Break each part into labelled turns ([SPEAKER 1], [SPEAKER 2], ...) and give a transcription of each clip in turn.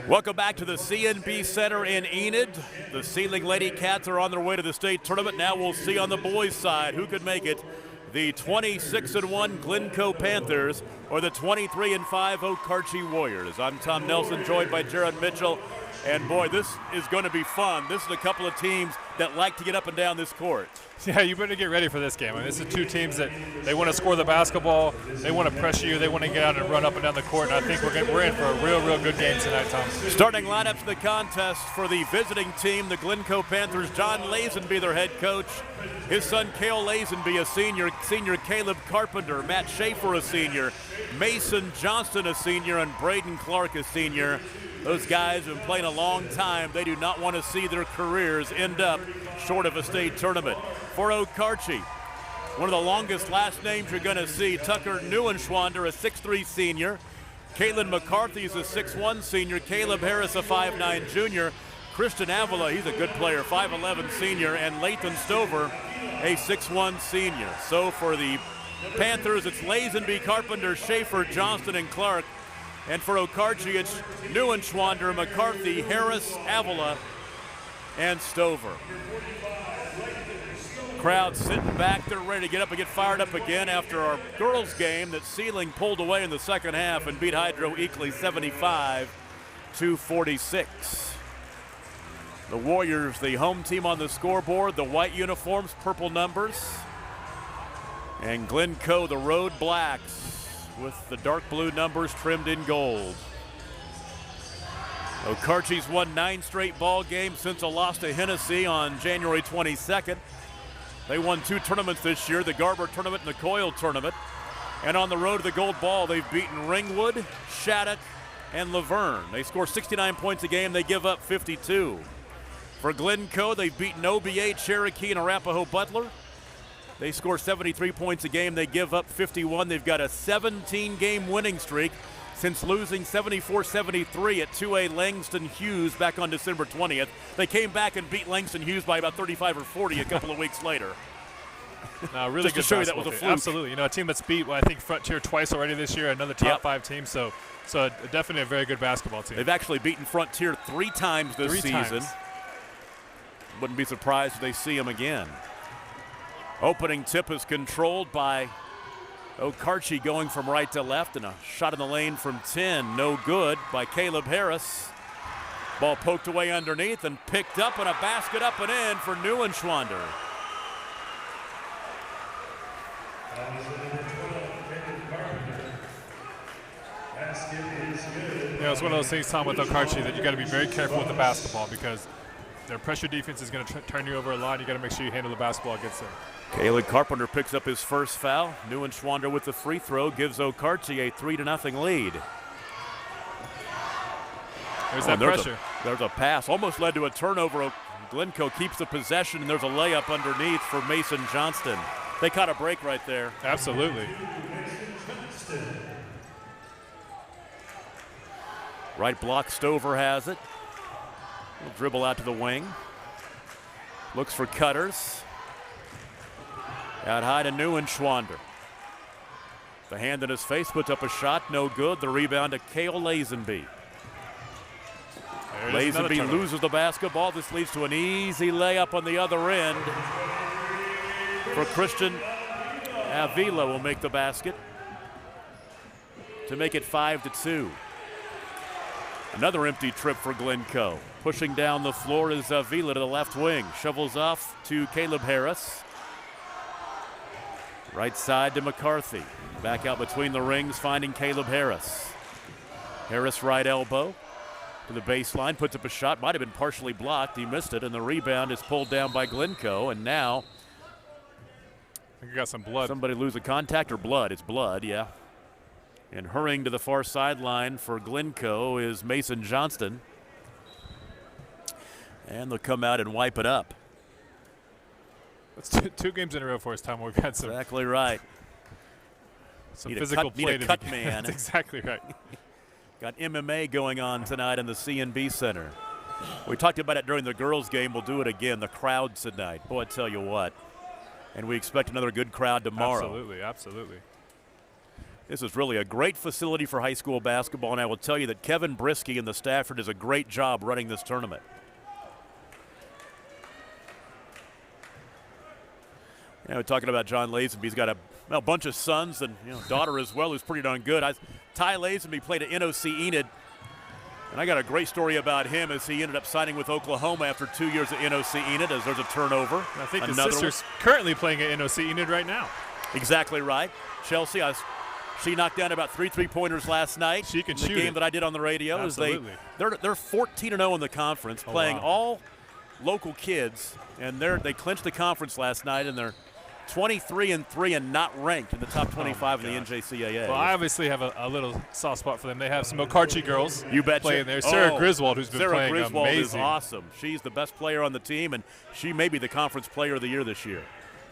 [SPEAKER 1] Welcome back to the CNB Center in Enid. The Sealing Lady Cats are on their way to the state tournament. Now we'll see on the boys' side who could make it. The 26-1 Glencoe Panthers or the 23-5 Okarche Warriors. I'm Tom Nelson, joined by Jared Mitchell. And boy, this is going to be fun. This is a couple of teams that like to get up and down this court.
[SPEAKER 2] Yeah, you better get ready for this game. I mean, this is two teams that they want to score the basketball, they want to pressure you, they want to get out and run up and down the court, and I think we're in for a real good game tonight, Tom.
[SPEAKER 1] Starting lineups of the contest for the visiting team, the Glencoe Panthers. John Lazenby, their head coach. His son, Cale Lazenby, a senior Caleb Carpenter, Matt Schaefer, a senior, Mason Johnston, a senior, and Braden Clark, a senior. Those guys have been playing a long time. They do not want to see their careers end up short of a state tournament. For Okarche, one of the longest last names you're going to see, Tucker Neuenschwander, a 6'3 senior. Caitlin McCarthy is a 6'1 senior. Caleb Harris, a 5'9 junior. Christian Avila, he's a good player, 5'11 senior. And Lathan Stover, a 6'1 senior. So for the Panthers, it's Lazenby, Carpenter, Schaefer, Johnston, and Clark. And for Okarche, it's Neuenschwander, McCarthy, Harris, Avila, and Stover. Crowd sitting back, they're ready to get up and get fired up again after our girls' game that Sealing pulled away in the second half and beat Hydro Eakly 75-46. The Warriors, the home team on the scoreboard, the white uniforms, purple numbers. And Glencoe, the road blacks, with the dark blue numbers trimmed in gold. Okarche's won 9 straight ball games since a loss to Hennessy on January 22nd. They won 2 tournaments this year, the Garber tournament and the Coyle tournament. And on the road to the gold ball, they've beaten Ringwood, Shattuck, and Laverne. They score 69 points a game, they give up 52. For Glencoe, they've beaten OBA, Cherokee, and Arapahoe Butler. They score 73 points a game. They give up 51. They've got a 17-game winning streak since losing 74-73 at 2A Langston Hughes back on December 20th. They came back and beat Langston Hughes by about 35 or 40 a couple of weeks later.
[SPEAKER 2] No, really
[SPEAKER 1] Just
[SPEAKER 2] good
[SPEAKER 1] to show you that was a fluke.
[SPEAKER 2] Absolutely. You know, a team that's beat, I think, Frontier twice already this year, another top 5 team. So definitely a very good basketball team.
[SPEAKER 1] They've actually beaten Frontier 3 times this season. Wouldn't be surprised if they see them again. Opening tip is controlled by Okarche, going from right to left, and a shot in the lane from 10, no good, by Caleb Harris. Ball poked away underneath and picked up, and a basket up and in for Neuenschwander.
[SPEAKER 2] You know, it's one of those things, Tom, with Okarche that you got to be very careful with the basketball because their pressure defense is going to turn you over a lot. You got to make sure you handle the basketball against them.
[SPEAKER 1] Caleb Carpenter picks up his first foul. Neuenschwander with the free throw gives Okarche a 3-0 lead.
[SPEAKER 2] There's that pressure.
[SPEAKER 1] There's a pass. Almost led to a turnover. Glencoe keeps the possession, and there's a layup underneath for Mason Johnston. They caught a break right there.
[SPEAKER 2] Absolutely.
[SPEAKER 1] Right block, Stover has it. He'll dribble out to the wing. Looks for cutters. Out high to Neuenschwander. The hand in his face, puts up a shot, no good. The rebound to Cale Lazenby. Lazenby loses the basketball. This leads to an easy layup on the other end. For Christian Avila will make the basket to make it 5-2. Another empty trip for Glencoe. Pushing down the floor is Avila to the left wing. Shovels off to Caleb Harris. Right side to McCarthy. Back out between the rings, finding Caleb Harris. Harris right elbow to the baseline, puts up a shot. Might have been partially blocked. He missed it, and the rebound is pulled down by Glencoe. And now,
[SPEAKER 2] I think you got some blood.
[SPEAKER 1] Somebody lose a contact or blood? It's blood, yeah. And hurrying to the far sideline for Glencoe is Mason Johnston. And they'll come out and wipe it up.
[SPEAKER 2] That's two games in a row for us, Tom. We've had some.
[SPEAKER 1] Exactly right.
[SPEAKER 2] Some physical play.
[SPEAKER 1] Need a cut man.
[SPEAKER 2] That's exactly right.
[SPEAKER 1] Got MMA going on tonight in the CNB Center. We talked about it during the girls' game. We'll do it again. The crowd tonight. Boy, I tell you what. And we expect another good crowd tomorrow.
[SPEAKER 2] Absolutely, absolutely.
[SPEAKER 1] This is really a great facility for high school basketball, and I will tell you that Kevin Brisky and the Stafford does a great job running this tournament. You know, talking about John Lazenby, he's got a bunch of sons and daughter as well who's pretty darn good. Ty Lazenby played at NOC Enid, and I got a great story about him as he ended up signing with Oklahoma after 2 years at NOC Enid as there's a turnover.
[SPEAKER 2] I think his sister's currently playing at NOC Enid right now.
[SPEAKER 1] Exactly right. Chelsea, she knocked down about 3 3-pointers last night.
[SPEAKER 2] She can
[SPEAKER 1] shoot the game that I did on the radio.
[SPEAKER 2] Absolutely.
[SPEAKER 1] They're 14-0 in the conference, playing all local kids, and they clinched the conference last night, and they're 23-3 and not ranked in the top 25 in the NJCAA.
[SPEAKER 2] Well, I obviously have a little soft spot for them. They have some Okarche girls playing there. Sarah Griswold, who's been playing amazing.
[SPEAKER 1] Sarah Griswold is awesome. She's the best player on the team, and she may be the conference player of the year this year.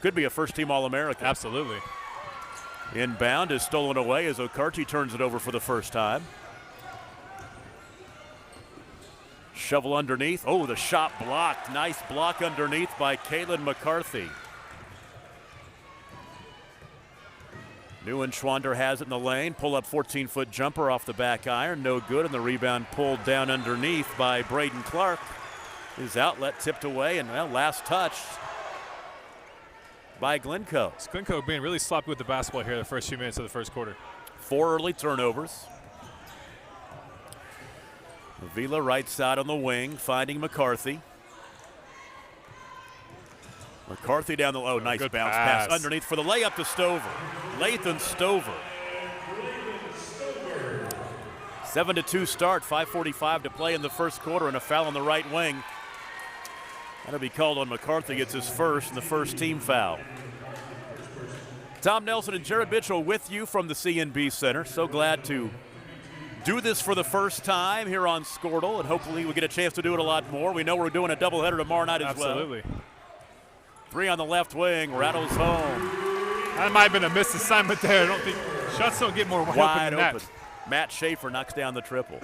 [SPEAKER 1] Could be a first-team All-American.
[SPEAKER 2] Absolutely.
[SPEAKER 1] Inbound is stolen away as Okarche turns it over for the first time. Shovel underneath. Oh, the shot blocked. Nice block underneath by Kaylin McCarthy. Neuenschwander has it in the lane. Pull up 14-foot jumper off the back iron. No good, and the rebound pulled down underneath by Braden Clark. His outlet tipped away, and last touch by Glencoe.
[SPEAKER 2] It's Glencoe being really sloppy with the basketball here the first few minutes of the first quarter. 4
[SPEAKER 1] early turnovers. Avila right side on the wing, finding McCarthy. McCarthy down the low, nice bounce pass underneath for the layup to Stover. Lathan Stover. 7-2 start, 5:45 to play in the first quarter, and a foul on the right wing. That'll be called on McCarthy. Gets his first and the first team foul. Tom Nelson and Jared Mitchell with you from the CNB Center. So glad to do this for the first time here on Squirtle, and hopefully we'll get a chance to do it a lot more. We know we're doing a doubleheader tomorrow night as well.
[SPEAKER 2] Absolutely.
[SPEAKER 1] 3 on the left wing, rattles home.
[SPEAKER 2] That might have been a missed assignment there. I don't think shots don't get more wide open than that.
[SPEAKER 1] Matt Schaefer knocks down the triple.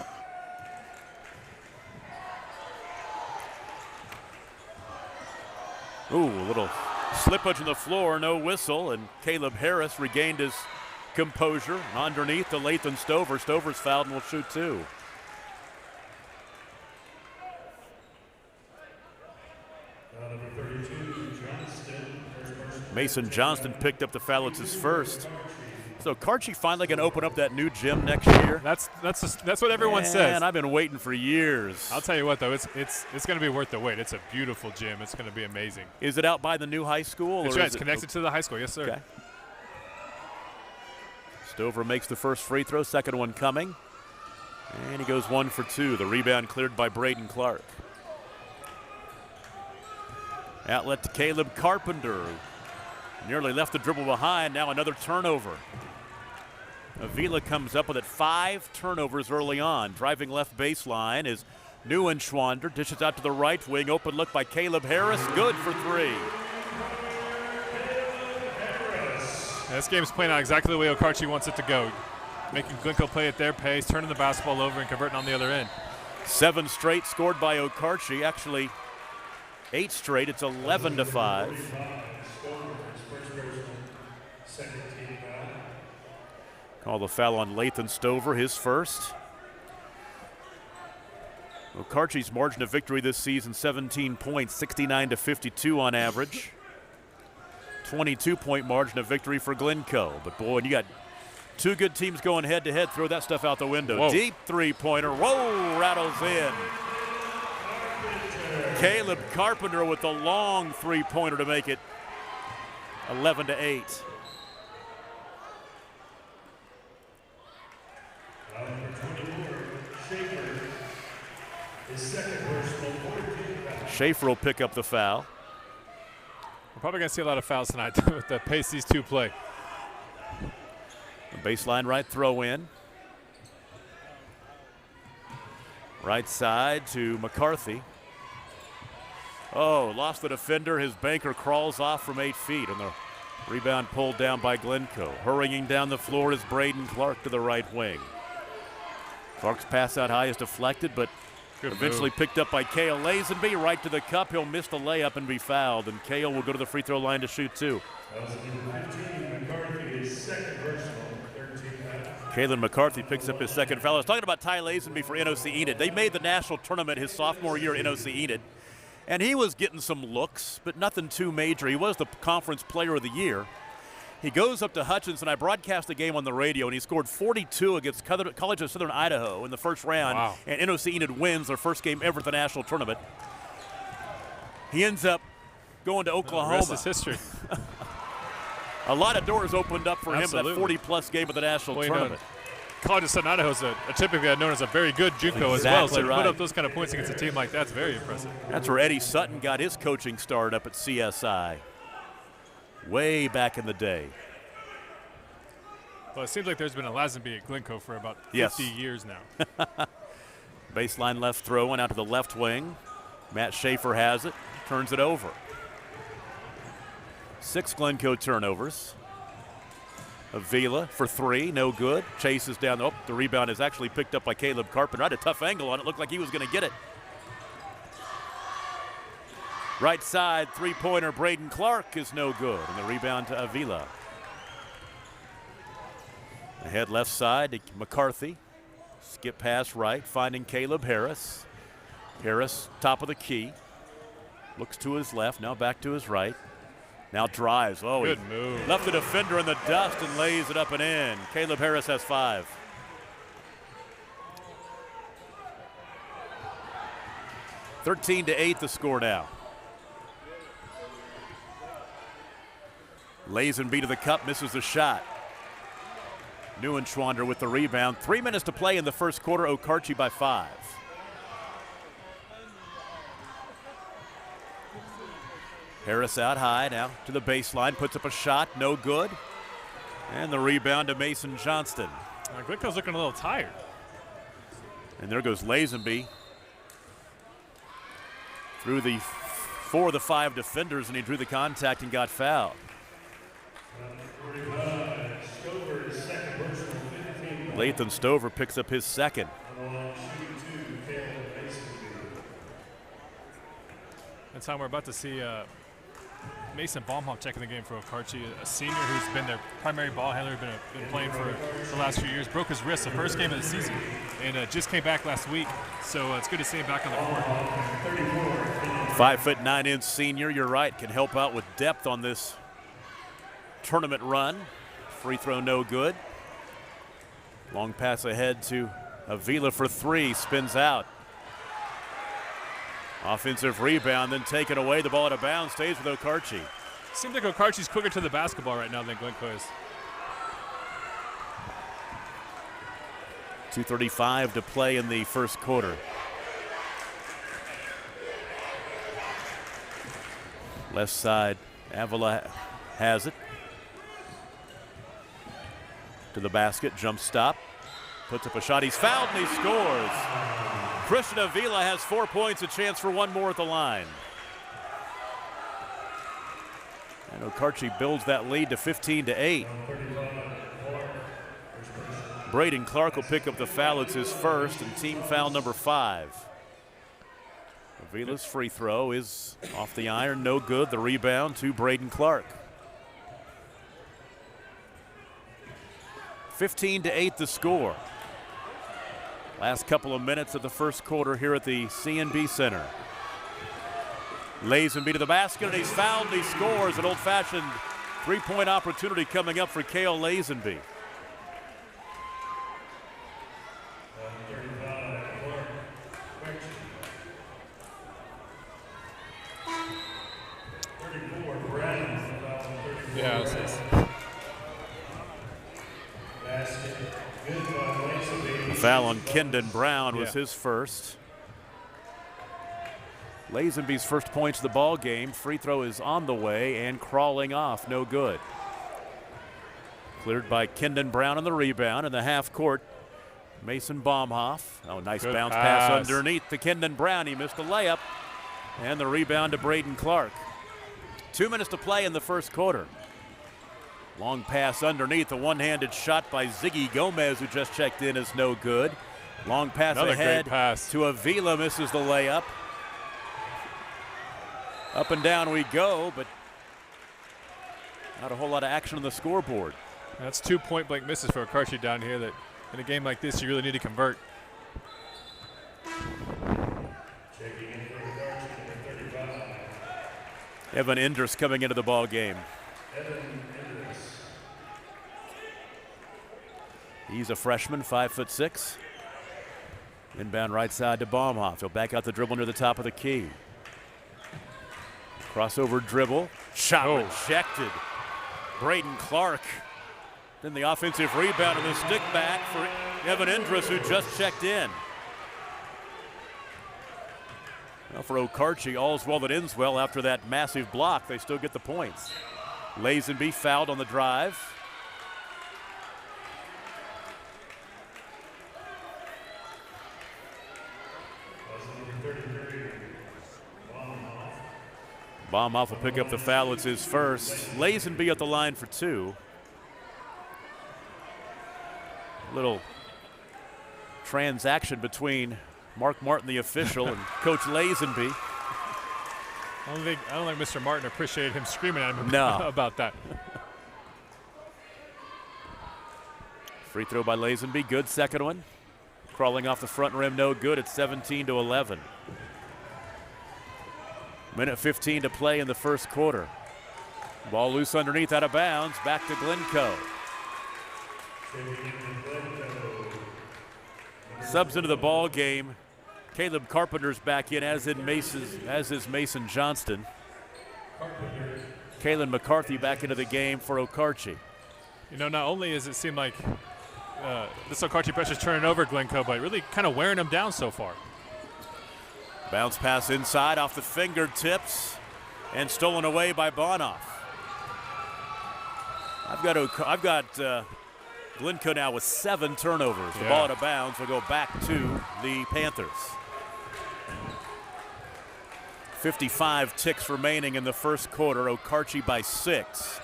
[SPEAKER 1] Ooh, a little slippage on the floor, no whistle, and Caleb Harris regained his composure. Underneath to Lathan Stover. Stover's fouled and will shoot 2. Mason Johnston picked up the foul. It's his first. So Okarche finally going to open up that new gym next year.
[SPEAKER 2] That's what everyone says.
[SPEAKER 1] And I've been waiting for years.
[SPEAKER 2] I'll tell you what, though, it's going to be worth the wait. It's a beautiful gym. It's going to be amazing.
[SPEAKER 1] Is it out by the new high school?
[SPEAKER 2] That's right. It's connected to the high school. Yes, sir.
[SPEAKER 1] Okay. Stover makes the first free throw. Second one coming. And he goes 1 for 2. The rebound cleared by Braden Clark. Outlet to Caleb Carpenter. Nearly left the dribble behind. Now another turnover. Avila comes up with it. 5 turnovers early on. Driving left baseline is Neuenschwander. Dishes out to the right wing. Open look by Caleb Harris. Good for 3.
[SPEAKER 2] This game's playing out exactly the way Okarche wants it to go. Making Glencoe play at their pace, turning the basketball over and converting on the other end.
[SPEAKER 1] 7 straight scored by Okarche. Actually, 8 straight. It's 11-5. Call the foul on Lathan Stover, his first. Okarche's margin of victory this season, 17 points, 69-52 on average. 22-point margin of victory for Glencoe. But boy, you got 2 good teams going head-to-head. Throw that stuff out the window.
[SPEAKER 2] Whoa.
[SPEAKER 1] Deep three-pointer. Whoa, rattles in. Caleb Carpenter with the long three-pointer to make it 11-8. Schaefer will pick up the foul.
[SPEAKER 2] We're probably going to see a lot of fouls tonight with the pace these two play.
[SPEAKER 1] The baseline right throw in. Right side to McCarthy. Oh, lost the defender. His banker crawls off from 8 feet, and the rebound pulled down by Glencoe. Hurrying down the floor is Braden Clark to the right wing. Clark's pass out high is deflected, but eventually picked up by Cale Lazenby. Right to the cup. He'll miss the layup and be fouled, and Cale will go to the free throw line to shoot 2. Kalen McCarthy picks up his second foul. I was talking about Ty Lazenby for NOC Enid. They made the national tournament his sophomore year at NOC Enid, and he was getting some looks, but nothing too major. He was the conference player of the year. He goes up to Hutchinson. I broadcast the game on the radio, and he scored 42 against College of Southern Idaho in the first round.
[SPEAKER 2] Wow.
[SPEAKER 1] And NOC Enid wins their first game ever at the national tournament. He ends up going to Oklahoma.
[SPEAKER 2] The rest is history.
[SPEAKER 1] A lot of doors opened up for
[SPEAKER 2] Absolutely.
[SPEAKER 1] him that 40-plus game of the national tournament.
[SPEAKER 2] College of Southern Idaho is typically known as a very good JUCO as well. So to
[SPEAKER 1] right.
[SPEAKER 2] put up those kind of points against a team like that's very impressive.
[SPEAKER 1] That's where Eddie Sutton got his coaching start up at CSI. Way back in the day.
[SPEAKER 2] Well, it seems like there's been a Lazenby at Glencoe for about 50 years now.
[SPEAKER 1] Baseline left throw went out to the left wing. Matt Schaefer has it, turns it over. 6 Glencoe turnovers. Avila for 3, no good. Chases down. Oh, the rebound is actually picked up by Caleb Carpenter. Had a tough angle on it. Looked like he was going to get it. Right side, three-pointer, Braden Clark is no good. And the rebound to Avila. Ahead left side to McCarthy. Skip pass right, finding Caleb Harris. Harris, top of the key. Looks to his left, now back to his right. Now drives. Oh,
[SPEAKER 2] good move.
[SPEAKER 1] Left the defender in the dust and lays it up and in. Caleb Harris has 5. (13-8) the score now. Lazenby to the cup, misses the shot. Neuenschwander with the rebound. 3 minutes to play in the first quarter. Okarche by 5. Harris out high now to the baseline, puts up a shot, no good. And the rebound to Mason Johnston.
[SPEAKER 2] Glencoe's looking a little tired.
[SPEAKER 1] And there goes Lazenby through the 4 of the 5 defenders, and he drew the contact and got fouled. Lathan Stover picks up his second.
[SPEAKER 2] That's how we're about to see Mason Baumhoff checking the game for Okarche, a senior who's been their primary ball handler, been playing for the last few years. Broke his wrist the first game of the season and just came back last week. So it's good to see him back on the court.
[SPEAKER 1] 5'9" senior, you're right, can help out with depth on this tournament run. Free throw no good. Long pass ahead to Avila for 3, spins out. Offensive rebound, then taken away. The ball out of bounds, stays with Okarche.
[SPEAKER 2] Seems like Okarche's quicker to the basketball right now than Glencoe is.
[SPEAKER 1] 2:35 to play in the first quarter. Left side, Avila has it. To the basket, jump stop. Puts up a shot, he's fouled and he scores. Christian Avila has 4 points, a chance for one more at the line. And Okarche builds that lead to 15-8. Braden Clark will pick up the foul. It's his first and team foul number 5. Avila's free throw is off the iron, no good. The rebound to Braden Clark. 15-8 the score. Last couple of minutes of the first quarter here at the CNB Center. Lazenby to the basket, and he's fouled and he scores. An old-fashioned three-point opportunity coming up for Cale Lazenby.
[SPEAKER 2] Yeah, it is.
[SPEAKER 1] The foul on Kendon Brown was his first. Lazenby's first points of the ball game. Free throw is on the way and crawling off, no good. Cleared by Kendon Brown on the rebound in the half court. Mason Baumhoff. Oh, nice
[SPEAKER 2] good
[SPEAKER 1] bounce pass underneath to Kendon Brown. He missed the layup. And the rebound to Braden Clark. 2 minutes to play in the first quarter. Long pass underneath, a one-handed shot by Ziggy Gomez, who just checked in, is no good. Long pass
[SPEAKER 2] Another
[SPEAKER 1] ahead
[SPEAKER 2] great pass
[SPEAKER 1] to Avila, misses the layup. Up and down we go, but not a whole lot of action on the scoreboard.
[SPEAKER 2] That's 2 point-blank misses for Okarche down here that in a game like this you really need to convert.
[SPEAKER 1] Evan Enders coming into the ball game. He's a freshman, 5'6". Inbound right side to Baumhoff. He'll back out the dribble near the top of the key. Crossover dribble. Shot rejected. Braden Clark. Then the offensive rebound and the stick back for Evan Enders, who just checked in. Well, for Okarche, all's well that ends well. After that massive block, they still get the points. Lazenby fouled on the drive. Baumhoff will pick up the foul. It's his first. Lazenby at the line for 2. Little transaction between Mark Martin, the official, and Coach Lazenby.
[SPEAKER 2] I don't think Mr. Martin appreciated him screaming at him about that.
[SPEAKER 1] Free throw by Lazenby. Good second one. Crawling off the front rim, no good. It's 17-11. Minute 15 to play in the first quarter. Ball loose underneath, out of bounds. Back to Glencoe. Subs into the ball game. Caleb Carpenter's back in, as is Mason Johnston. Kalen McCarthy back into the game for Okarche.
[SPEAKER 2] You know, not only does it seem like this Okarche pressure's turning over Glencoe, but really kind of wearing him down so far.
[SPEAKER 1] Bounce pass inside off the fingertips and stolen away by Baumhoff. I've got Glencoe now with 7 turnovers. The ball out of bounds will go back to the Panthers. 55 ticks remaining in the first quarter. Okarche by 6.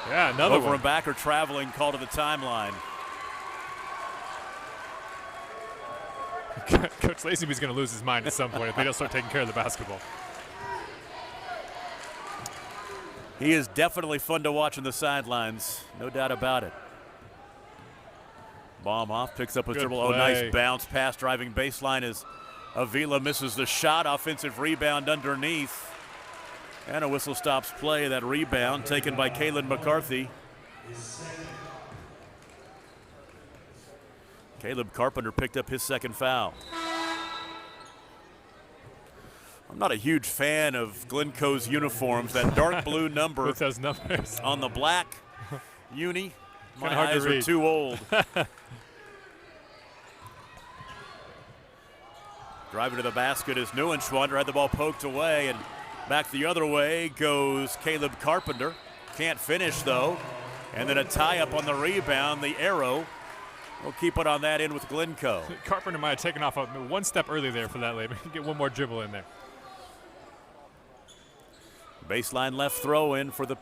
[SPEAKER 2] Yeah, another
[SPEAKER 1] Over
[SPEAKER 2] one.
[SPEAKER 1] and back or traveling call to the timeline.
[SPEAKER 2] Coach Lazenby's going to lose his mind at some point if they don't start taking care of the basketball.
[SPEAKER 1] He is definitely fun to watch on the sidelines, no doubt about it. Baumhoff picks up a dribble. Oh, nice bounce pass driving baseline as Avila misses the shot. Offensive rebound underneath. And a whistle stops play. That rebound taken by Kalen McCarthy. Caleb Carpenter picked up his second foul. I'm not a huge fan of Glencoe's uniforms. That dark blue number
[SPEAKER 2] with those numbers
[SPEAKER 1] on the black uni. My
[SPEAKER 2] hard to
[SPEAKER 1] eyes are
[SPEAKER 2] read.
[SPEAKER 1] too old. Driving to the basket is Neuenschwander. Had the ball poked away, and back the other way goes Caleb Carpenter. Can't finish, though. And then a tie-up on the rebound. The arrow will keep it on that end with Glencoe.
[SPEAKER 2] Carpenter might have taken off one step early there for that labor. Get one more dribble in there.
[SPEAKER 1] Baseline left throw in for the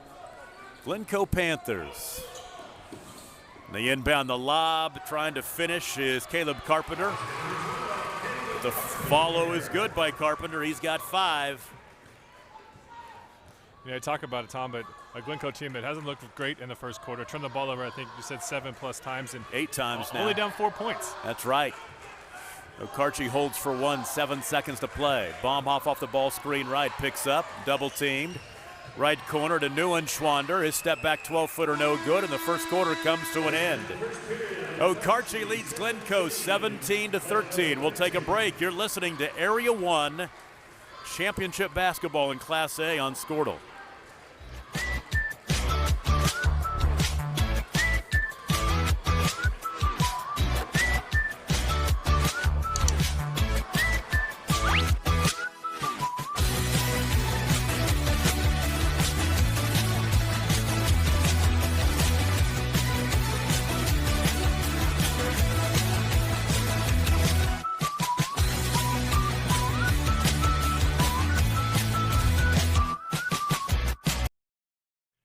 [SPEAKER 1] Glencoe Panthers. The inbound, the lob, trying to finish is Caleb Carpenter. The follow is good by Carpenter. He's got 5.
[SPEAKER 2] Yeah, talk about it, Tom, but a Glencoe team that hasn't looked great in the first quarter. Turned the ball over, I think you said 7+ times. And
[SPEAKER 1] 8 times now.
[SPEAKER 2] Only down 4 points.
[SPEAKER 1] That's right. Okarche holds for 1, 7 seconds to play. Baumhoff off the ball screen right, picks up, double teamed. Right corner to Neuenschwander. His step back 12-footer no good, and the first quarter comes to an end. Okarche leads Glencoe 17-13. We'll take a break. You're listening to Area 1 Championship Basketball in Class A on Squirtle.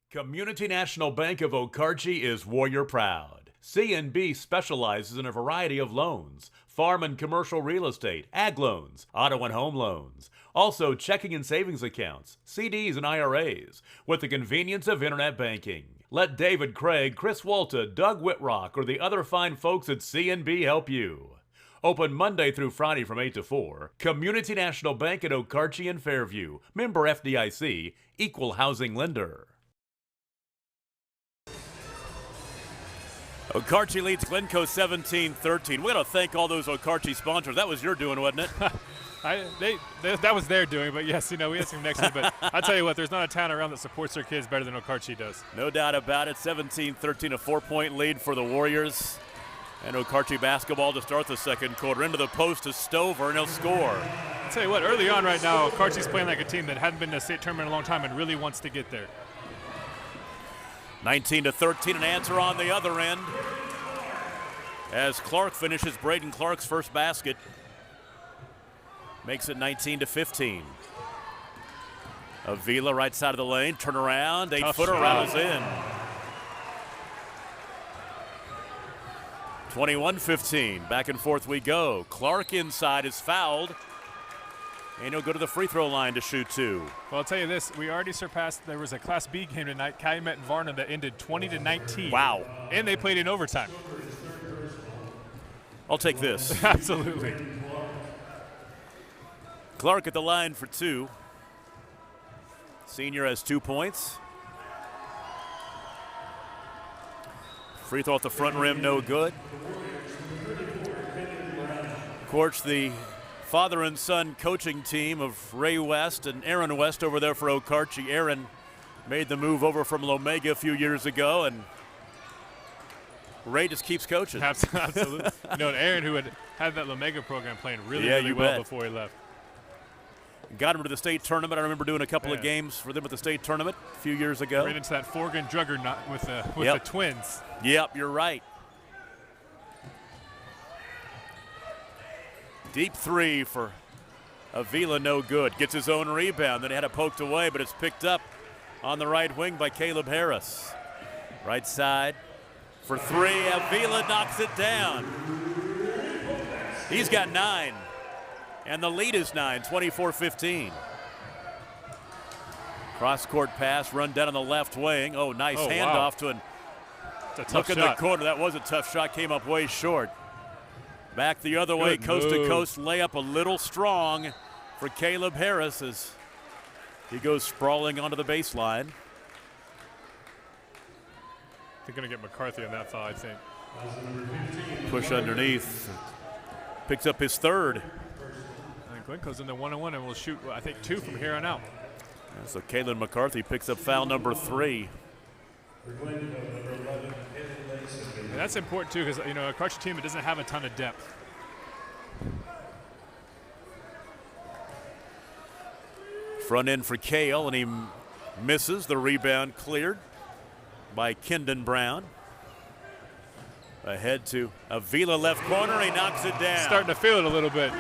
[SPEAKER 1] Community National Bank of Okarche is Warrior proud. CNB specializes in a variety of loans. farm and commercial real estate, ag loans, auto and home loans. Also checking and savings accounts, CDs and IRAs, with the convenience of internet banking. Let David Craig, Chris Walta, Doug Whitrock, or the other fine folks at C&B help you. Open Monday through Friday from 8 to 4. Community National Bank at Okarche and Fairview. Member FDIC, Equal Housing Lender. Okarche leads Glencoe 17-13. We got to thank all those Okarche sponsors. That was your doing, wasn't it?
[SPEAKER 2] That was their doing, but yes, we had some connections. But I'll tell you what, there's not a town around that supports their kids better than Okarche does.
[SPEAKER 1] No doubt about it. 17-13, a 4-point lead for the Warriors. And Okarche basketball to start the second quarter. Into the post to Stover, and he'll score.
[SPEAKER 2] I'll tell you what, early on right now, Okarche's playing like a team that hadn't been to a state tournament in a long time and really wants to get there.
[SPEAKER 1] 19-13, an answer on the other end. As Clark finishes Braden Clark's first basket. Makes it 19-15. Avila right side of the lane, turn around, 8-footer, rattles in. 21-15, back and forth we go. Clark inside is fouled, and he'll go to the free throw line to shoot two.
[SPEAKER 2] Well, I'll tell you this, we already surpassed, there was a Class B game tonight, Calumet and Varna, that ended 20-19.
[SPEAKER 1] Wow.
[SPEAKER 2] And they played in overtime.
[SPEAKER 1] I'll take this.
[SPEAKER 2] Absolutely.
[SPEAKER 1] Clark at the line for two. Senior has 2 points. Free throw at the front rim, no good. Of course, the father and son coaching team of Ray West and Aaron West over there for Okarche. Aaron made the move over from Lomega a few years ago, and Ray just keeps coaching.
[SPEAKER 2] Absolutely. Aaron, who had that Lomega program playing really well before he left.
[SPEAKER 1] Got him to the state tournament. I remember doing a couple of games for them at the state tournament a few years ago.
[SPEAKER 2] Ran into that Forgan juggernaut with the Twins.
[SPEAKER 1] Yep, you're right. Deep three for Avila, no good. Gets his own rebound. Then he had it poked away, but it's picked up on the right wing by Caleb Harris. Right side for three. Avila knocks it down. He's got 9. And the lead is 9, 24-15. Cross-court pass, run down on the left wing. Oh, nice handoff to an look in the corner. That was a tough shot, came up way short. Back the other way, coast-to-coast layup, a little strong for Caleb Harris as he goes sprawling onto the baseline.
[SPEAKER 2] They're going to get McCarthy on that foul, I think.
[SPEAKER 1] Push underneath. Picks up his third.
[SPEAKER 2] Glencoe's in the 1-on-1 and will shoot, I think, 2 from here on out.
[SPEAKER 1] So Kalen McCarthy picks up foul number 3.
[SPEAKER 2] And that's important, too, because, a Okarche team that doesn't have a ton of depth.
[SPEAKER 1] Front end for Cale, and he misses. The rebound cleared by Kendon Brown. Ahead to Avila, left corner. He knocks it down.
[SPEAKER 2] Starting to feel it a little bit.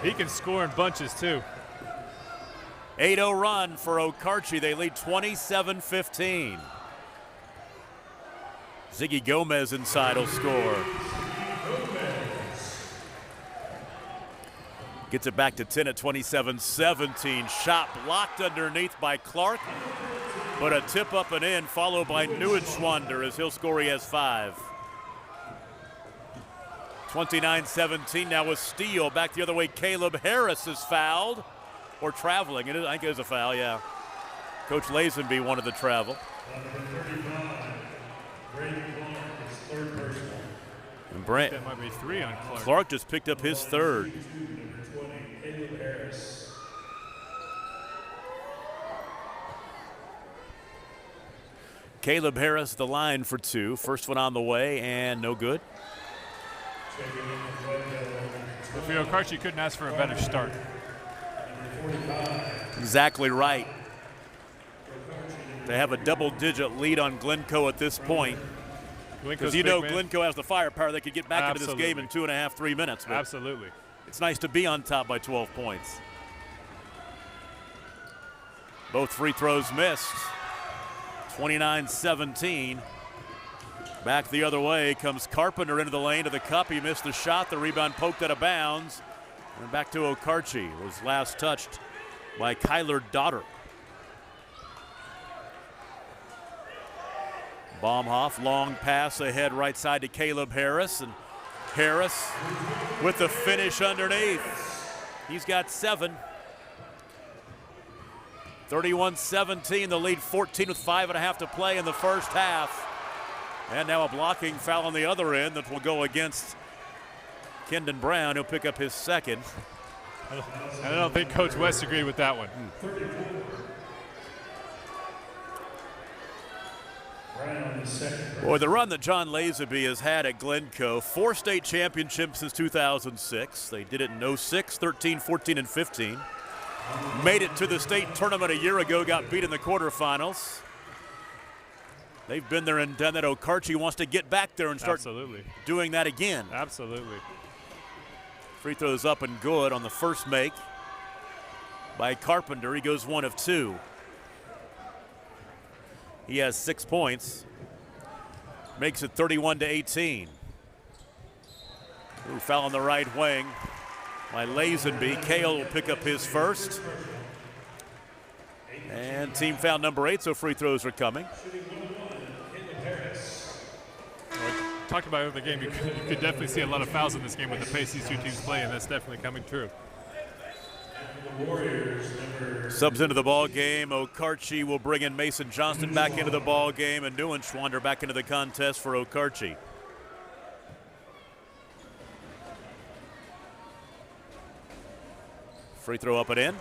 [SPEAKER 2] He can score in bunches, too.
[SPEAKER 1] 8-0 run for Okarche. They lead 27-15. Ziggy Gomez inside will score. Gets it back to 10 at 27-17. Shot blocked underneath by Clark, but a tip up and in, followed by Neuenschwander as he'll score. He has 5. 29-17 now with steal. Back the other way, Caleb Harris is fouled, or traveling. I think it is a foul, yeah. Coach Lazenby wanted the travel. And
[SPEAKER 2] that might be 3 on Clark.
[SPEAKER 1] Clark just picked up his third. Caleb Harris, the line for 2. First one on the way, and no good.
[SPEAKER 2] For Okarche, you couldn't ask for a better start.
[SPEAKER 1] Exactly right. They have a double-digit lead on Glencoe at this point. Because Glencoe has the firepower. They could get back into this game in 2.5, 3 minutes.
[SPEAKER 2] Absolutely.
[SPEAKER 1] It's nice to be on top by 12 points. Both free throws missed. 29-17. Back the other way comes Carpenter into the lane to the cup. He missed the shot. The rebound poked out of bounds. And back to Okarche. Was last touched by Kyler Dotter. Baumhoff, long pass ahead right side to Caleb Harris. And Harris with the finish underneath. He's got 7. 31-17, the lead 14 with 5.5 to play in the first half. And now a blocking foul on the other end that will go against Kendon Brown. He'll pick up his second.
[SPEAKER 2] I don't think Coach West agreed with that one.
[SPEAKER 1] Boy, the run that John Lazenby has had at Glencoe, 4 state championships since 2006. They did it in 06, 13, 14, and 15. Made it to the state tournament a year ago, got beat in the quarterfinals. They've been there and done that. Okarche wants to get back there and start doing that again.
[SPEAKER 2] Absolutely.
[SPEAKER 1] Free throws up and good on the first make by Carpenter. He goes 1 of 2. He has 6 points. Makes it 31-18. Ooh, foul on the right wing by Lazenby. Cale will pick up his first. And team foul number 8, so free throws are coming.
[SPEAKER 2] Talked about over the game, you could definitely see a lot of fouls in this game with the pace these two teams play, and that's definitely coming true.
[SPEAKER 1] Subs into the ball game. Okarche will bring in Mason Johnston back into the ball game, and Neuenschwander back into the contest for Okarche. Free throw up and in.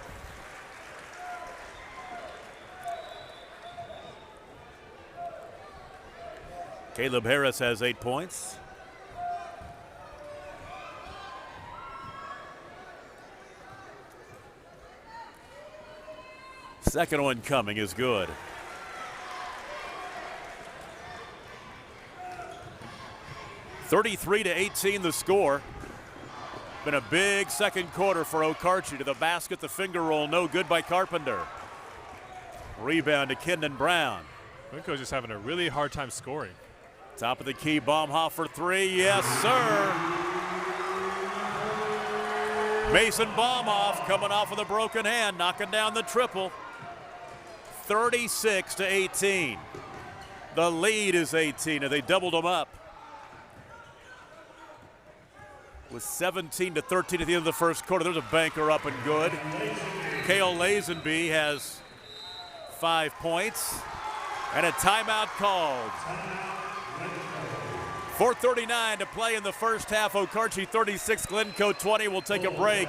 [SPEAKER 1] Caleb Harris has 8 points. Second one coming is good. (33-18) the score. Been a big second quarter for Okarche. To the basket, the finger roll, no good by Carpenter. Rebound to Kendon Brown.
[SPEAKER 2] Glencoe's just having a really hard time scoring.
[SPEAKER 1] Top of the key, Baumhoff for 3. Yes, sir. Mason Baumhoff coming off with a broken hand, knocking down the triple. 36-18. The lead is 18, and they doubled them up. With 17-13 at the end of the first quarter. There's a banker up and good. Cale Lazenby has 5 points. And a timeout called. 4:39 to play in the first half. Okarche 36, Glencoe 20. We'll take a break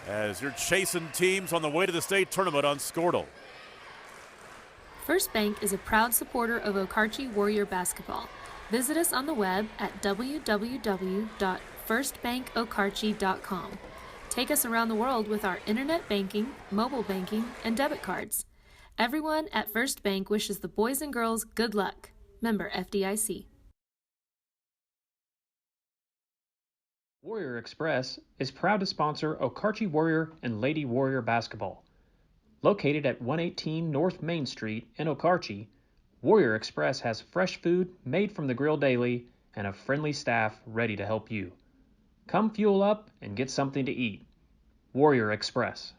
[SPEAKER 1] as you're chasing teams on the way to the state tournament on Squirtle.
[SPEAKER 3] First Bank is a proud supporter of Okarche Warrior basketball. Visit us on the web at www.firstbankokarche.com. Take us around the world with our internet banking, mobile banking, and debit cards. Everyone at First Bank wishes the boys and girls good luck. Member FDIC.
[SPEAKER 4] Warrior Express is proud to sponsor Okarche Warrior and Lady Warrior basketball. Located at 118 North Main Street in Okarche, Warrior Express has fresh food made from the grill daily and a friendly staff ready to help you. Come fuel up and get something to eat. Warrior Express.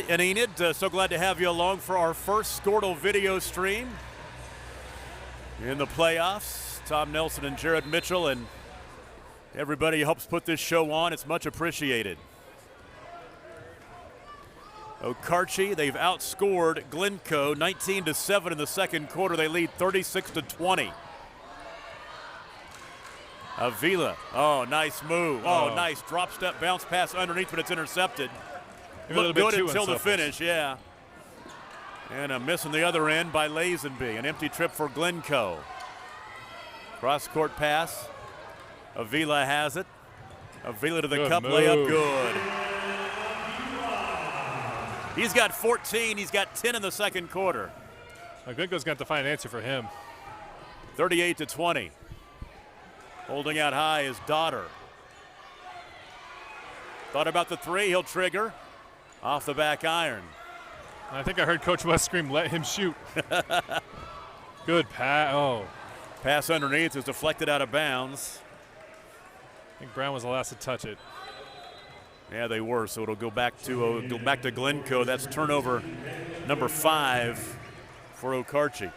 [SPEAKER 1] And Enid, so glad to have you along for our first Squirtle video stream in the playoffs. Tom Nelson and Jared Mitchell and everybody who helps put this show on. It's much appreciated. Okarche, they've outscored Glencoe 19-7 in the second quarter. They lead 36-20. Avila, oh, nice move. Oh, nice drop step bounce pass underneath, but it's intercepted. Looked good until the finish, yeah. And a miss on the other end by Lazenby. An empty trip for Glencoe. Cross-court pass. Avila has it. Avila to the cup, layup, good. He's got 14. He's got 10 in the second quarter.
[SPEAKER 2] Glencoe's got to find an answer for him.
[SPEAKER 1] 38-20. Holding out high is Daughter. Thought about the three, he'll trigger. Off the back iron.
[SPEAKER 2] I think I heard Coach West scream, "Let him shoot." Good pass. Oh.
[SPEAKER 1] Pass underneath is deflected out of bounds.
[SPEAKER 2] I think Brown was the last to touch it.
[SPEAKER 1] Yeah, they were, so it'll go back to Glencoe. That's turnover number 5 for Okarche.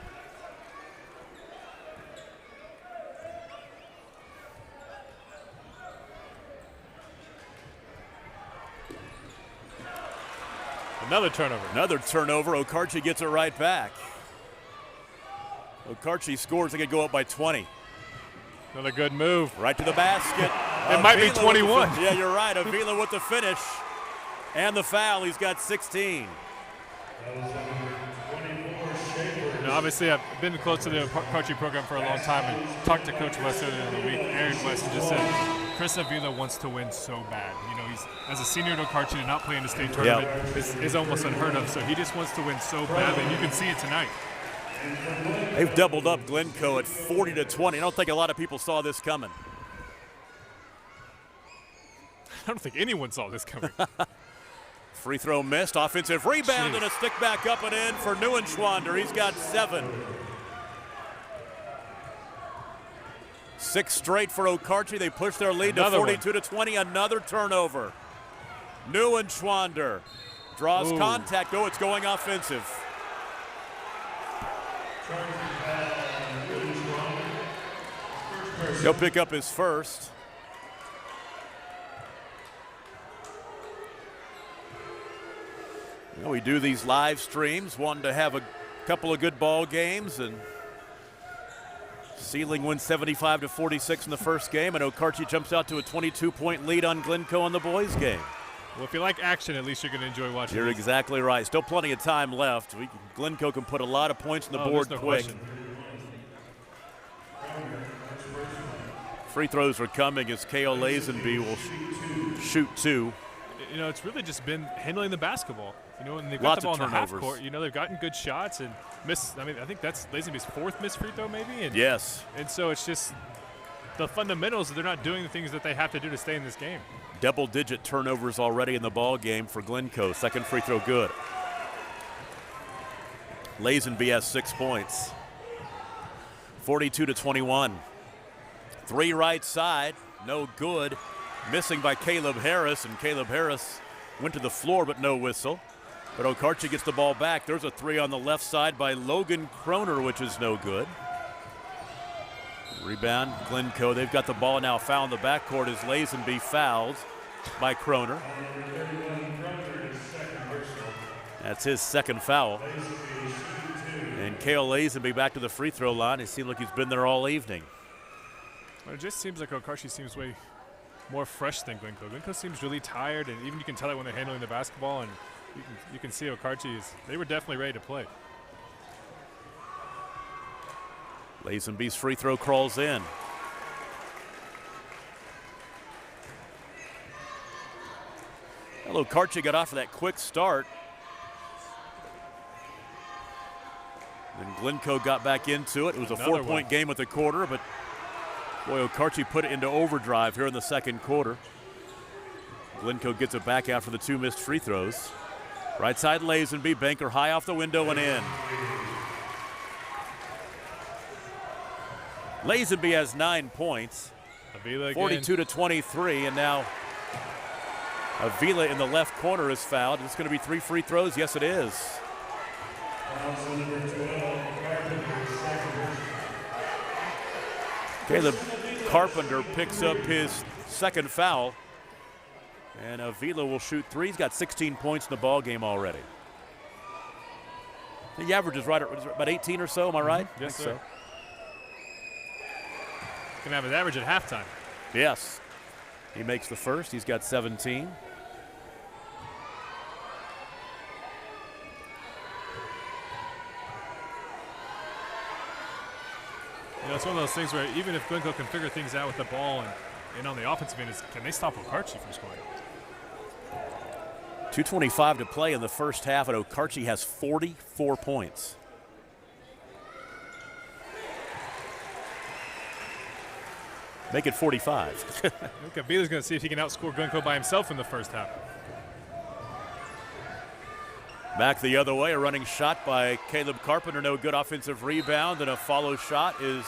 [SPEAKER 2] Another turnover.
[SPEAKER 1] Another turnover. Okarche gets it right back. Okarche scores. They could go up by 20.
[SPEAKER 2] Another good move.
[SPEAKER 1] Right to the basket.
[SPEAKER 2] It might be 21.
[SPEAKER 1] Yeah, you're right. Avila with the finish. And the foul. He's got 16.
[SPEAKER 2] Obviously, I've been close to the Okarche program for a long time and talked to Coach West earlier in the week. Aaron West just said Chris Avila wants to win so bad. You know, he's as a senior at Okarche to not play in the state tournament is almost unheard of. So he just wants to win so badly. You can see it tonight.
[SPEAKER 1] They've doubled up Glencoe at 40-20. I don't think a lot of people saw this coming.
[SPEAKER 2] I don't think anyone saw this coming.
[SPEAKER 1] Free throw missed. Offensive rebound and a stick back up and in for Neuenschwander. He's got 7. 6 straight for Okarche. They push their lead to 42-20. Another turnover. Neuenschwander draws contact. Oh, it's going offensive. He'll pick up his first. You know, we do these live streams, wanting to have a couple of good ball games, and Sealing wins 75-46 in the first game, and Okarche jumps out to a 22-point lead on Glencoe in the boys' game.
[SPEAKER 2] Well, if you like action, at least you're going to enjoy watching.
[SPEAKER 1] You're exactly right. Still plenty of time left. Glencoe can put a lot of points on the board quick.
[SPEAKER 2] Question.
[SPEAKER 1] Free throws are coming as Kale Lazenby will shoot 2.
[SPEAKER 2] You know, it's really just been handling the basketball. You know, and they've got
[SPEAKER 1] Lots
[SPEAKER 2] the ball
[SPEAKER 1] of
[SPEAKER 2] in the half
[SPEAKER 1] turnovers.
[SPEAKER 2] court. You know, they've gotten good shots and missed. I mean, I think that's Lazenby's 4th missed free throw, maybe. And,
[SPEAKER 1] yes.
[SPEAKER 2] And so it's just the fundamentals. They're not doing the things that they have to do to stay in this game.
[SPEAKER 1] Double-digit turnovers already in the ball game for Glencoe. Second free throw good. Lazenby has 6 points. 42-21. 3 right side, no good. Missing by Caleb Harris, and Caleb Harris went to the floor but no whistle. But Okarche gets the ball back. There's a 3 on the left side by Logan Kroner, which is no good. Rebound, Glencoe. They've got the ball now. Foul in the backcourt as Lazenby fouled by Kroner. That's his second foul. And Kale Lazenby back to the free throw line. It seems like he's been there all evening.
[SPEAKER 2] Well, it just seems like Okarche seems way more fresh than Glencoe. Glencoe seems really tired, and even you can tell it when they're handling the basketball, and you can see Okarche they were definitely ready to play.
[SPEAKER 1] Lazenby's free throw crawls in. Well, Okarche got off to that quick start. Then Glencoe got back into it. It was a 4-point game at the quarter, but boy, Okarche put it into overdrive here in the second quarter. Glencoe gets it back after the 2 missed free throws. Right side Lazenby, banker high off the window and in. Lazenby has 9 points. 42-23, and now Avila in the left corner is fouled. It's going to be 3 free throws. Yes, it is. Caleb Carpenter picks up his second foul, and Avila will shoot 3. He's got 16 points in the ball game already. The average is right at about 18 or so. Am I right?
[SPEAKER 2] Yes, sir.
[SPEAKER 1] So.
[SPEAKER 2] Can have his average at halftime.
[SPEAKER 1] Yes. He makes the first. He's got 17.
[SPEAKER 2] You know, it's one of those things where even if Glencoe can figure things out with the ball and on the offensive end, can they stop Okarche from scoring?
[SPEAKER 1] 2:25 to play in the first half, and Okarche has 44 points. Make it 45.
[SPEAKER 2] Okay, Beeler's going to see if he can outscore Glencoe by himself in the first half.
[SPEAKER 1] Back the other way, a running shot by Caleb Carpenter, no good. Offensive rebound, and a follow shot is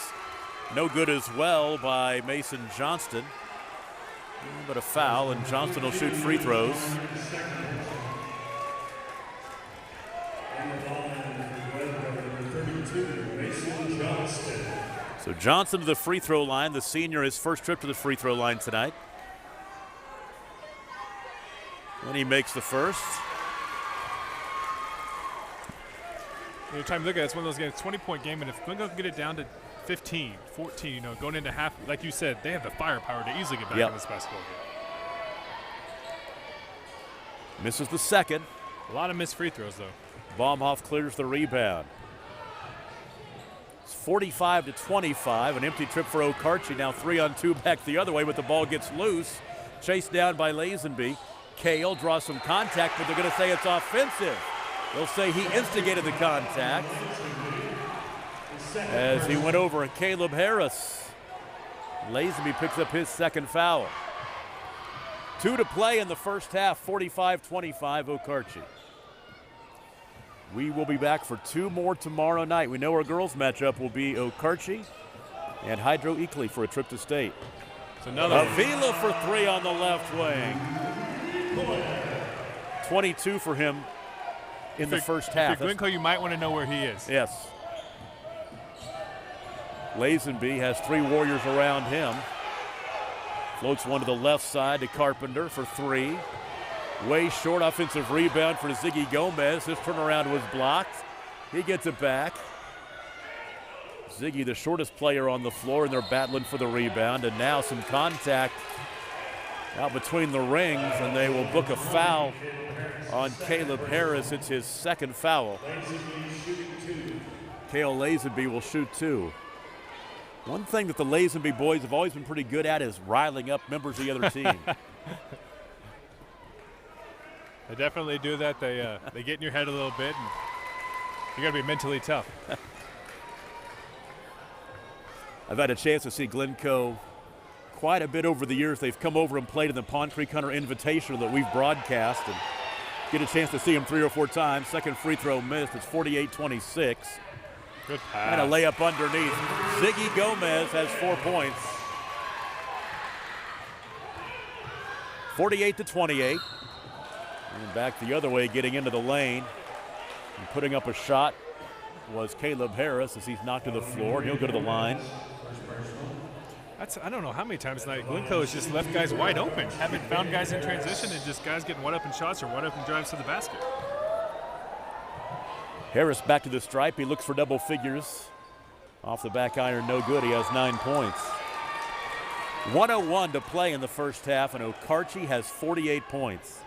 [SPEAKER 1] no good as well by Mason Johnston. But a foul, and Johnston will shoot free throws. So Johnson to the free throw line, the senior, his first trip to the free throw line tonight. And he makes the first.
[SPEAKER 2] Anytime you look at it, it's one of those games, 20-point game, and if Glencoe can get it down to 15, 14, going into half, like you said, they have the firepower to easily get back in this basketball game.
[SPEAKER 1] Misses the second.
[SPEAKER 2] A lot of missed free throws, though.
[SPEAKER 1] Baumhoff clears the rebound. It's 45-25, an empty trip for Okarche. Now 3-on-2 back the other way, but the ball gets loose. Chased down by Lazenby. Kale draws some contact, but they're going to say it's offensive. They'll say he instigated the contact as he went over Caleb Harris. Lazenby picks up his second foul. 2 to play in the first half, 45-25 Okarche. We will be back for 2 more tomorrow night. We know our girls matchup will be Okarche and Hydro Eakly for a trip to state.
[SPEAKER 2] So another
[SPEAKER 1] Avila for 3 on the left wing. 22 for him in the first half.
[SPEAKER 2] For Glencoe, you might want to know where he is.
[SPEAKER 1] Yes. Lazenby has 3 Warriors around him. Floats one to the left side to Carpenter for 3. Way short, offensive rebound for Ziggy Gomez. His turnaround was blocked. He gets it back. Ziggy, the shortest player on the floor, and they're battling for the rebound. And now some contact out between the rings, and they will book a foul on Caleb Harris. It's his second foul. Cale Lazenby will shoot 2. One thing that the Lazenby boys have always been pretty good at is riling up members of the other team.
[SPEAKER 2] They definitely do that. They get in your head a little bit, and you got to be mentally tough.
[SPEAKER 1] I've had a chance to see Glencoe quite a bit over the years. They've come over and played in the Pond Creek Hunter Invitational that we've broadcast, and get a chance to see him 3 or 4 times. Second free throw missed. It's 48-26.
[SPEAKER 2] Good pass.
[SPEAKER 1] And a layup underneath. Ziggy Gomez has 4 points. 48-28. And back the other way, getting into the lane and putting up a shot was Caleb Harris as he's knocked to the floor. He'll go to the line.
[SPEAKER 2] I don't know how many times tonight Glencoe has just left guys wide open. Haven't found guys in transition, and just guys getting wide open shots or wide open drives to the basket.
[SPEAKER 1] Harris back to the stripe. He looks for double figures. Off the back iron, no good. He has 9 points. 1:01 to play in the first half, and Okarche has 48 points.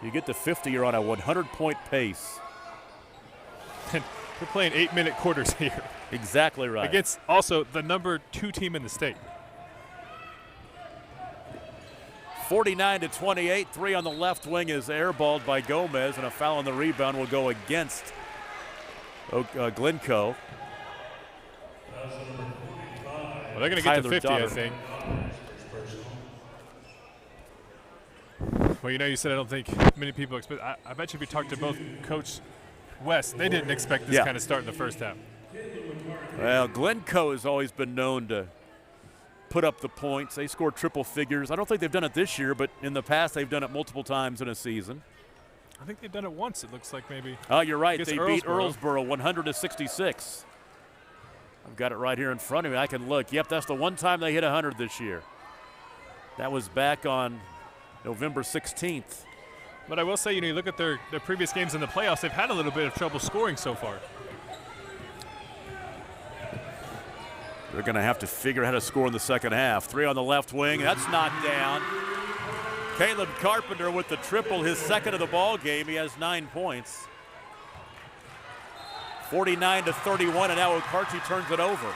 [SPEAKER 1] You get to 50, you're on a 100-point pace.
[SPEAKER 2] We're playing 8-minute quarters here.
[SPEAKER 1] Exactly right.
[SPEAKER 2] Against also the number 2 team in the state.
[SPEAKER 1] 49-28. 3 on the left wing is airballed by Gomez, and a foul on the rebound will go against Glencoe.
[SPEAKER 2] Well, they're going to get to 50, I think. Well, you said I don't think many people expect. I bet you if you talk to both Coach West, they didn't expect this kind of start in the first half.
[SPEAKER 1] Well, Glencoe has always been known to put up the points. They score triple figures. I don't think they've done it this year, but in the past they've done it multiple times in a season.
[SPEAKER 2] I think they've done it once, it looks like maybe.
[SPEAKER 1] Oh, you're right. They beat
[SPEAKER 2] Earlsboro
[SPEAKER 1] 100-66. I've got it right here in front of me. I can look. Yep, that's the one time they hit 100 this year. That was back on November 16th.
[SPEAKER 2] But I will say, you look at their previous games in the playoffs, they've had a little bit of trouble scoring so far.
[SPEAKER 1] They're going to have to figure out how to score in the second half. 3 on the left wing. That's knocked down. Caleb Carpenter with the triple, his second of the ball game. He has 9 points. 49-31, and now Okarche turns it over.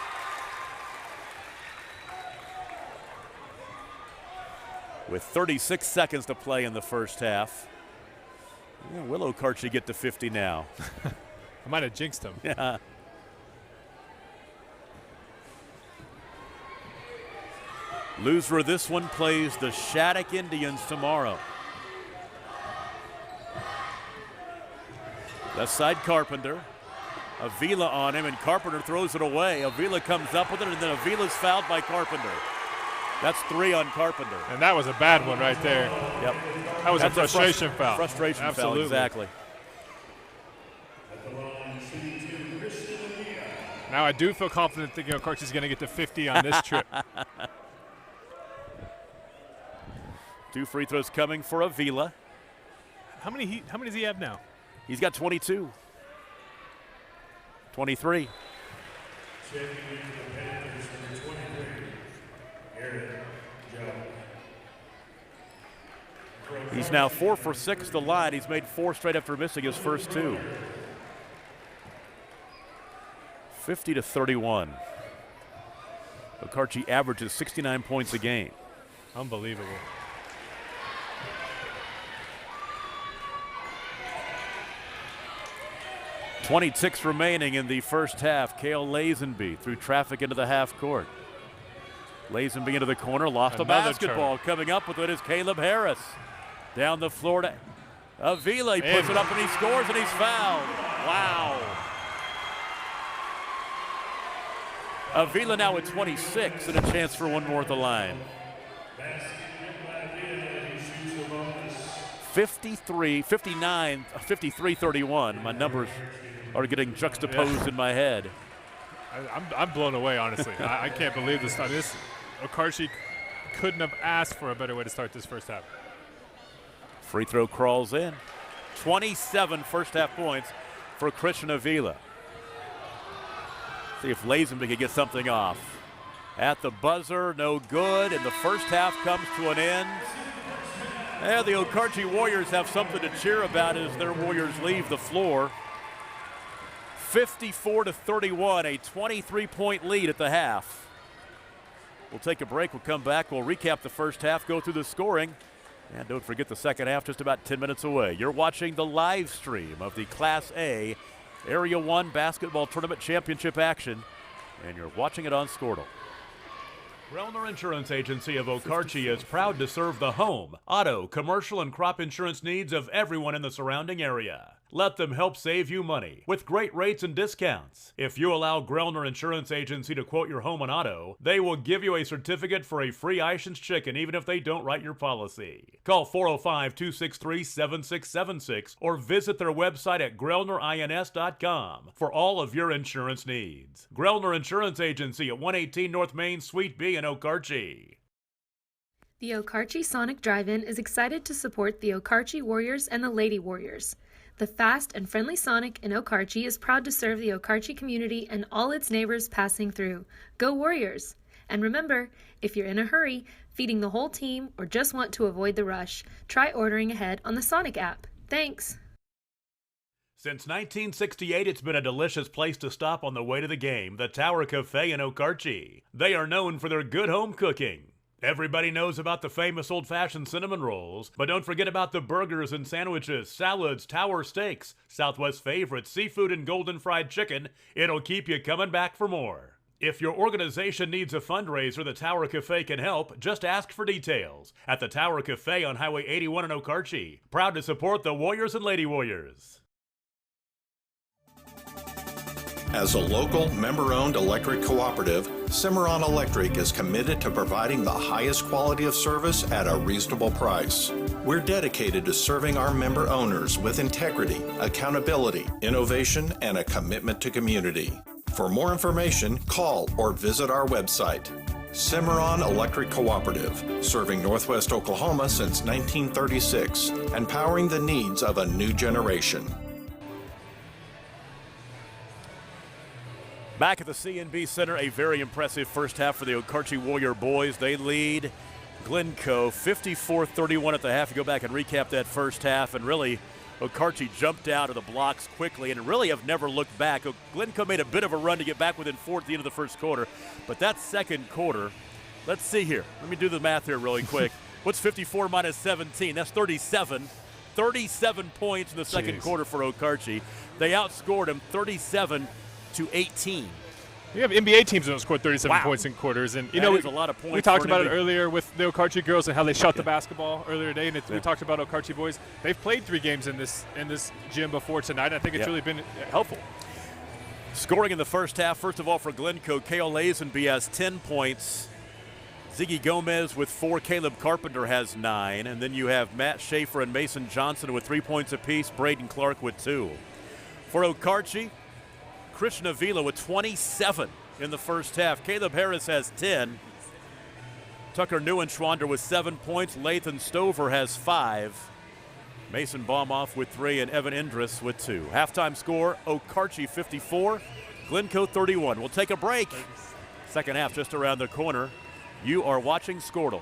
[SPEAKER 1] With 36 seconds to play in the first half. Yeah, will Okarche get to 50 now?
[SPEAKER 2] I might have jinxed him.
[SPEAKER 1] Yeah. Loser of this one plays the Shattuck Indians tomorrow. Left side Carpenter. Avila on him, and Carpenter throws it away. Avila comes up with it, and then Avila's fouled by Carpenter. That's 3 on Carpenter.
[SPEAKER 2] And that was a bad one right there.
[SPEAKER 1] Yep.
[SPEAKER 2] That was a frustration foul.
[SPEAKER 1] Frustration
[SPEAKER 2] Absolutely.
[SPEAKER 1] foul, exactly.
[SPEAKER 2] Now I do feel confident thinking Okarche is going to get to 50 on this trip.
[SPEAKER 1] 2 free throws coming for Avila.
[SPEAKER 2] How many does he have now?
[SPEAKER 1] He's got 22. 23. He's now 4 for 6 to the line. He's made 4 straight after missing his first 2. 50-31. Okarche averages 69 points a game.
[SPEAKER 2] Unbelievable.
[SPEAKER 1] .26 remaining in the first half. Cale Lazenby threw traffic into the half court. Lazenby into the corner, lost a basketball. Coming up with it is Caleb Harris. Down the floor to Avila. He puts it up and he scores and he's fouled. Wow. Avila now at 26 and a chance for one more at the line. 53-31. My numbers are getting juxtaposed in my head.
[SPEAKER 2] I'm blown away, honestly. I can't believe this. This Okarche couldn't have asked for a better way to start this first half.
[SPEAKER 1] Free throw crawls in. 27 first half points for Christian Avila. See if Lazenby can get something off. At the buzzer, no good, and the first half comes to an end. Yeah, the Okarche Warriors have something to cheer about as their Warriors leave the floor. 54-31, a 23-point lead at the half. We'll take a break. We'll come back. We'll recap the first half, go through the scoring. And don't forget the second half just about 10 minutes away. You're watching the live stream of the Class A Area 1 Basketball Tournament Championship action, and you're watching it on Squirtle. Grellner Insurance Agency of Okarche is proud to serve the home, auto, commercial, and crop insurance needs of everyone in the surrounding area. Let them help save you money with great rates and discounts. If you allow Grellner Insurance Agency to quote your home and auto, they will give you a certificate for a free Ishans chicken even if they don't write your policy. Call 405-263-7676 or visit their website at grellnerins.com for all of your insurance needs. Grellner Insurance Agency at 118 North Main, Suite B in Okarche.
[SPEAKER 3] The Okarche Sonic Drive-In is excited to support the Okarche Warriors and the Lady Warriors. The fast and friendly Sonic in Okarche is proud to serve the Okarche community and all its neighbors passing through. Go Warriors! And remember, if you're in a hurry, feeding the whole team, or just want to avoid the rush, try ordering ahead on the Sonic app. Thanks!
[SPEAKER 1] Since 1968, it's been a delicious place to stop on the way to the game, the Tower Cafe in Okarche. They are known for their good home cooking. Everybody knows about the famous old-fashioned cinnamon rolls, but don't forget about the burgers and sandwiches, salads, tower steaks, Southwest favorites, seafood, and golden fried chicken. It'll keep you coming back for more. If your organization needs a fundraiser, the Tower Cafe can help. Just ask for details at the Tower Cafe on Highway 81 in Okarche. Proud to support the Warriors and Lady Warriors.
[SPEAKER 5] As a local, member-owned electric cooperative, Cimarron Electric is committed to providing the highest quality of service at a reasonable price. We're dedicated to serving our member owners with integrity, accountability, innovation, and a commitment to community. For more information, call or visit our website. Cimarron Electric Cooperative, serving Northwest Oklahoma since 1936 and powering the needs of a new generation.
[SPEAKER 1] Back at the C&B Center, a very impressive first half for the Okarche Warrior boys. They lead Glencoe 54-31 at the half. You go back and recap that first half, and really Okarche jumped out of the blocks quickly and really have never looked back. Glencoe made a bit of a run to get back within 4 at the end of the first quarter, but that second quarter, let's see here. Let me do the math here really quick. What's 54 minus 17? That's 37. 37 points in the second quarter for Okarche. They outscored him 37-18.
[SPEAKER 2] You have NBA teams that scored 37
[SPEAKER 1] Wow.
[SPEAKER 2] points in quarters, and
[SPEAKER 1] That is a lot of points.
[SPEAKER 2] We talked
[SPEAKER 1] for an
[SPEAKER 2] about it
[SPEAKER 1] NBA.
[SPEAKER 2] earlier with the Okarche girls and how they shot the basketball earlier today, and we talked about Okarche boys. They've played 3 games in this gym before tonight. And I think it's really been helpful.
[SPEAKER 1] Scoring in the first half, first of all for Glencoe, Kale Lazenby has 10 points. Ziggy Gomez with 4, Caleb Carpenter has 9, and then you have Matt Schaefer and Mason Johnson with 3 points apiece, Braden Clark with 2. For Okarche, Christian Avila with 27 in the first half. Caleb Harris has 10. Tucker Neuenschwander with 7 points. Lathan Stover has 5. Mason Baumoff with 3 and Evan Indris with 2. Halftime score, Okarche 54, Glencoe 31. We'll take a break. Second half just around the corner. You are watching Squirtle.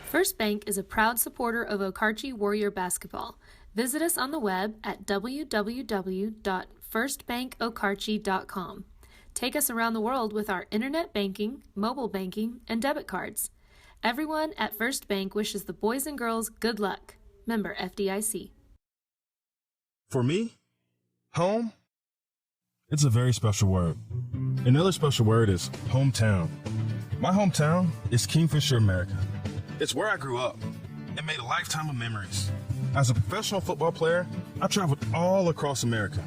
[SPEAKER 3] First Bank is a proud supporter of Okarche Warrior basketball. Visit us on the web at www.firstbankokarche.com. Take us around the world with our internet banking, mobile banking, and debit cards. Everyone at First Bank wishes the boys and girls good luck. Member FDIC.
[SPEAKER 6] For me, home, it's a very special word. Another special word is hometown. My hometown is Kingfisher, America. It's where I grew up and made a lifetime of memories. As a professional football player, I traveled all across America.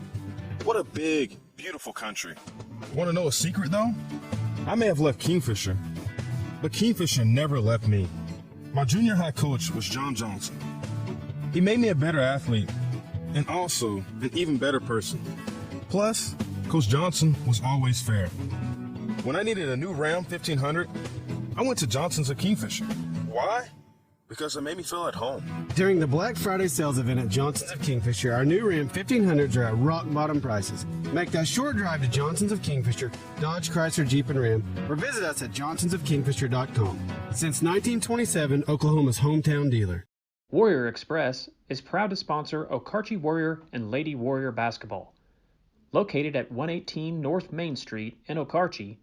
[SPEAKER 6] What a big, beautiful country. Want to know a secret, though? I may have left Kingfisher, but Kingfisher never left me. My junior high coach was John Johnson. He made me a better athlete and also an even better person. Plus, Coach Johnson was always fair. When I needed a new Ram 1500, I went to Johnson's of Kingfisher. Why? Because it made me feel at home.
[SPEAKER 7] During the Black Friday sales event at Johnson's of Kingfisher, our new Ram 1500s are at rock bottom prices. Make that short drive to Johnson's of Kingfisher, Dodge, Chrysler, Jeep, and Ram, or visit us at johnsonsofkingfisher.com. Since 1927, Oklahoma's hometown dealer.
[SPEAKER 4] Warrior Express is proud to sponsor Okarche Warrior and Lady Warrior basketball. Located at 118 North Main Street in Okarche,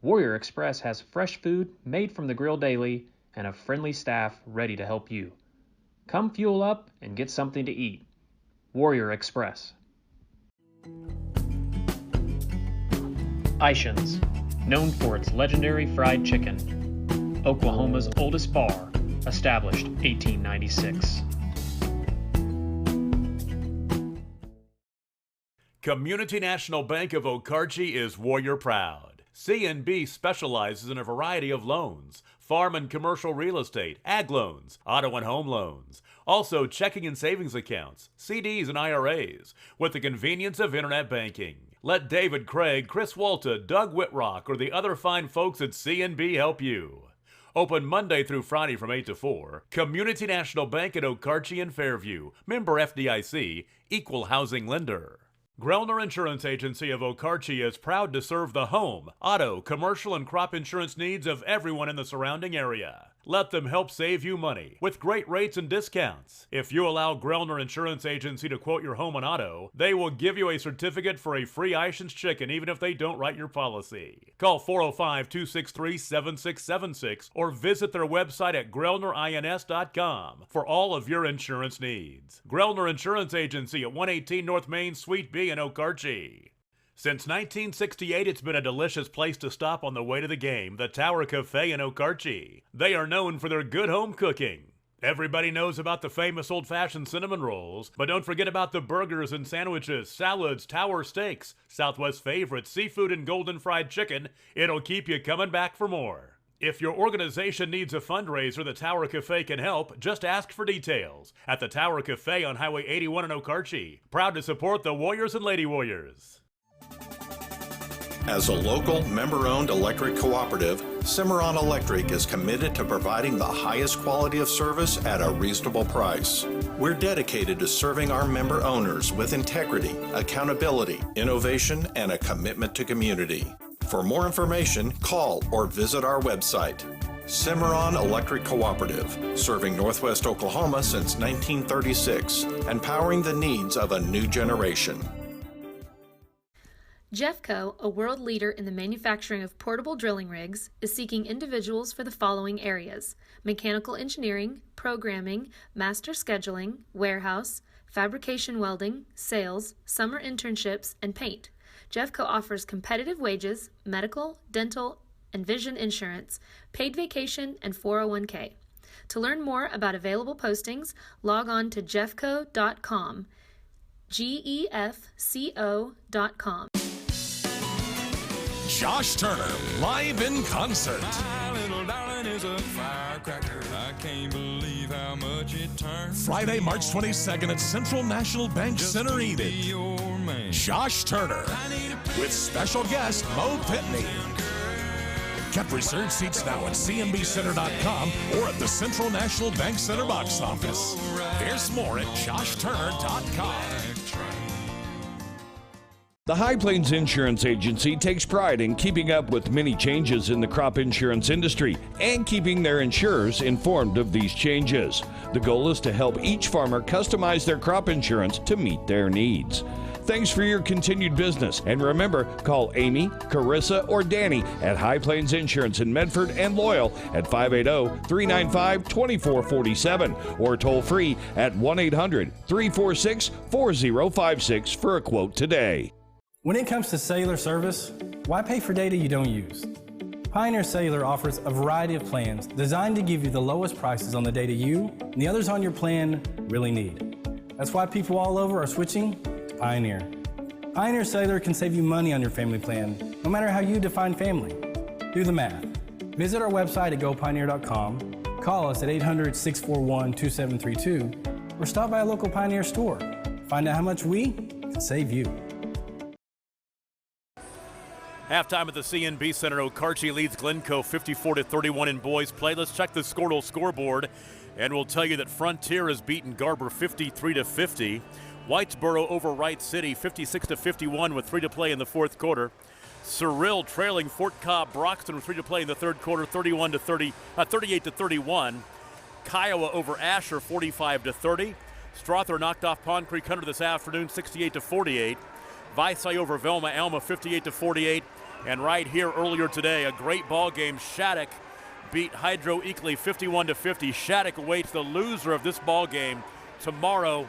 [SPEAKER 4] Warrior Express has fresh food made from the grill daily and a friendly staff ready to help you. Come fuel up and get something to eat. Warrior Express. Ishans, known for its legendary fried chicken. Oklahoma's oldest bar, established 1896.
[SPEAKER 1] Community National Bank of Okarche is Warrior proud. CNB specializes in a variety of loans, farm and commercial real estate, ag loans, auto and home loans, also checking and savings accounts, CDs and IRAs, with the convenience of internet banking. Let David Craig, Chris Walta, Doug Whitrock, or the other fine folks at CNB help you. Open Monday through Friday from 8 to 4. Community National Bank at Okarche and Fairview. Member FDIC, Equal Housing Lender. Grellner Insurance Agency of Okarche is proud to serve the home, auto, commercial, and crop insurance needs of everyone in the surrounding area. Let them help save you money with great rates and discounts. If you allow Grellner Insurance Agency to quote your home and auto, they will give you a certificate for a free Ishans chicken even if they don't write your policy. Call 405-263-7676 or visit their website at grellnerins.com for all of your insurance needs. Grellner Insurance Agency at 118 North Main, Suite B in Okarche. Since 1968, it's been a delicious place to stop on the way to the game, the Tower Cafe in Okarche. They are known for their good home cooking. Everybody knows about the famous old-fashioned cinnamon rolls, but don't forget about the burgers and sandwiches, salads, tower steaks, Southwest favorites, seafood, and golden fried chicken. It'll keep you coming back for more. If your organization needs a fundraiser, the Tower Cafe can help. Just ask for details at the Tower Cafe on Highway 81 in Okarche. Proud to support the Warriors and Lady Warriors.
[SPEAKER 5] As a local, member-owned electric cooperative, Cimarron Electric is committed to providing the highest quality of service at a reasonable price. We're dedicated to serving our member owners with integrity, accountability, innovation, and a commitment to community. For more information, call or visit our website. Cimarron Electric Cooperative, serving Northwest Oklahoma since 1936 and powering the needs of a new generation.
[SPEAKER 3] Glencoe, a world leader in the manufacturing of portable drilling rigs, is seeking individuals for the following areas: mechanical engineering, programming, master scheduling, warehouse, fabrication welding, sales, summer internships, and paint. Jeffco offers competitive wages, medical, dental, and vision insurance, paid vacation, and 401k. To learn more about available postings, log on to jeffco.com, GEFCO.com.
[SPEAKER 8] Josh Turner, live in concert.
[SPEAKER 9] My little darling is a firecracker. I can't believe how much it turns.
[SPEAKER 8] Friday, March 22nd at Central National Bank Center, Enid. Josh Turner with special guest Mo Pitney. Get reserved seats now at cnbcenter.com or at the Central National Bank Center box office. There's more at joshturner.com.
[SPEAKER 10] The High Plains Insurance Agency takes pride in keeping up with many changes in the crop insurance industry and keeping their insurers informed of these changes. The goal is to help each farmer customize their crop insurance to meet their needs. Thanks for your continued business, and remember, call Amy, Carissa, or Danny at High Plains Insurance in Medford and Loyal at 580-395-2447 or toll free at 1-800-346-4056 for a quote today.
[SPEAKER 11] When it comes to cellular service, why pay for data you don't use? Pioneer Cellular offers a variety of plans designed to give you the lowest prices on the data you and the others on your plan really need. That's why people all over are switching to Pioneer. Pioneer Cellular can save you money on your family plan, no matter how you define family. Do the math. Visit our website at gopioneer.com, call us at 800-641-2732, or stop by a local Pioneer store. Find out how much we can save you.
[SPEAKER 1] Halftime at the CNB Center, Okarche leads Glencoe 54-31 in boys play. Let's check the Squirtle scoreboard, and we'll tell you that Frontier has beaten Garber 53-50. Whitesboro over Wright City 56-51 with 3 to play in the fourth quarter. Cyril trailing Fort Cobb Broxton with 3 to play in the third quarter, 38-31. Kiowa over Asher 45-30. Strother knocked off Pond Creek Hunter this afternoon 68-48. Visay over Velma Alma 58-48. And right here earlier today, a great ball game. Shattuck beat Hydro Eakley 51-50. Shattuck awaits the loser of this ball game tomorrow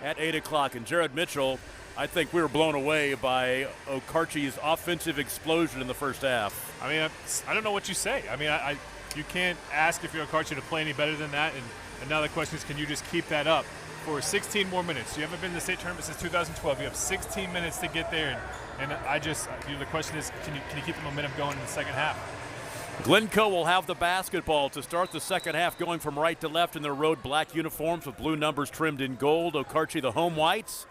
[SPEAKER 1] at 8 o'clock. And Jared Mitchell, I think we were blown away by Okarche's offensive explosion in the first half.
[SPEAKER 2] I mean, I don't know what you say. I mean, you can't ask if you're Okarche to play any better than that. And now the question is, can you just keep that up for 16 more minutes? You haven't been in the state tournament since 2012. You have 16 minutes to get there. And the question is, can you keep the momentum going in the second half?
[SPEAKER 1] Glencoe will have the basketball to start the second half, going from right to left in their road black uniforms with blue numbers trimmed in gold. Okarche the home whites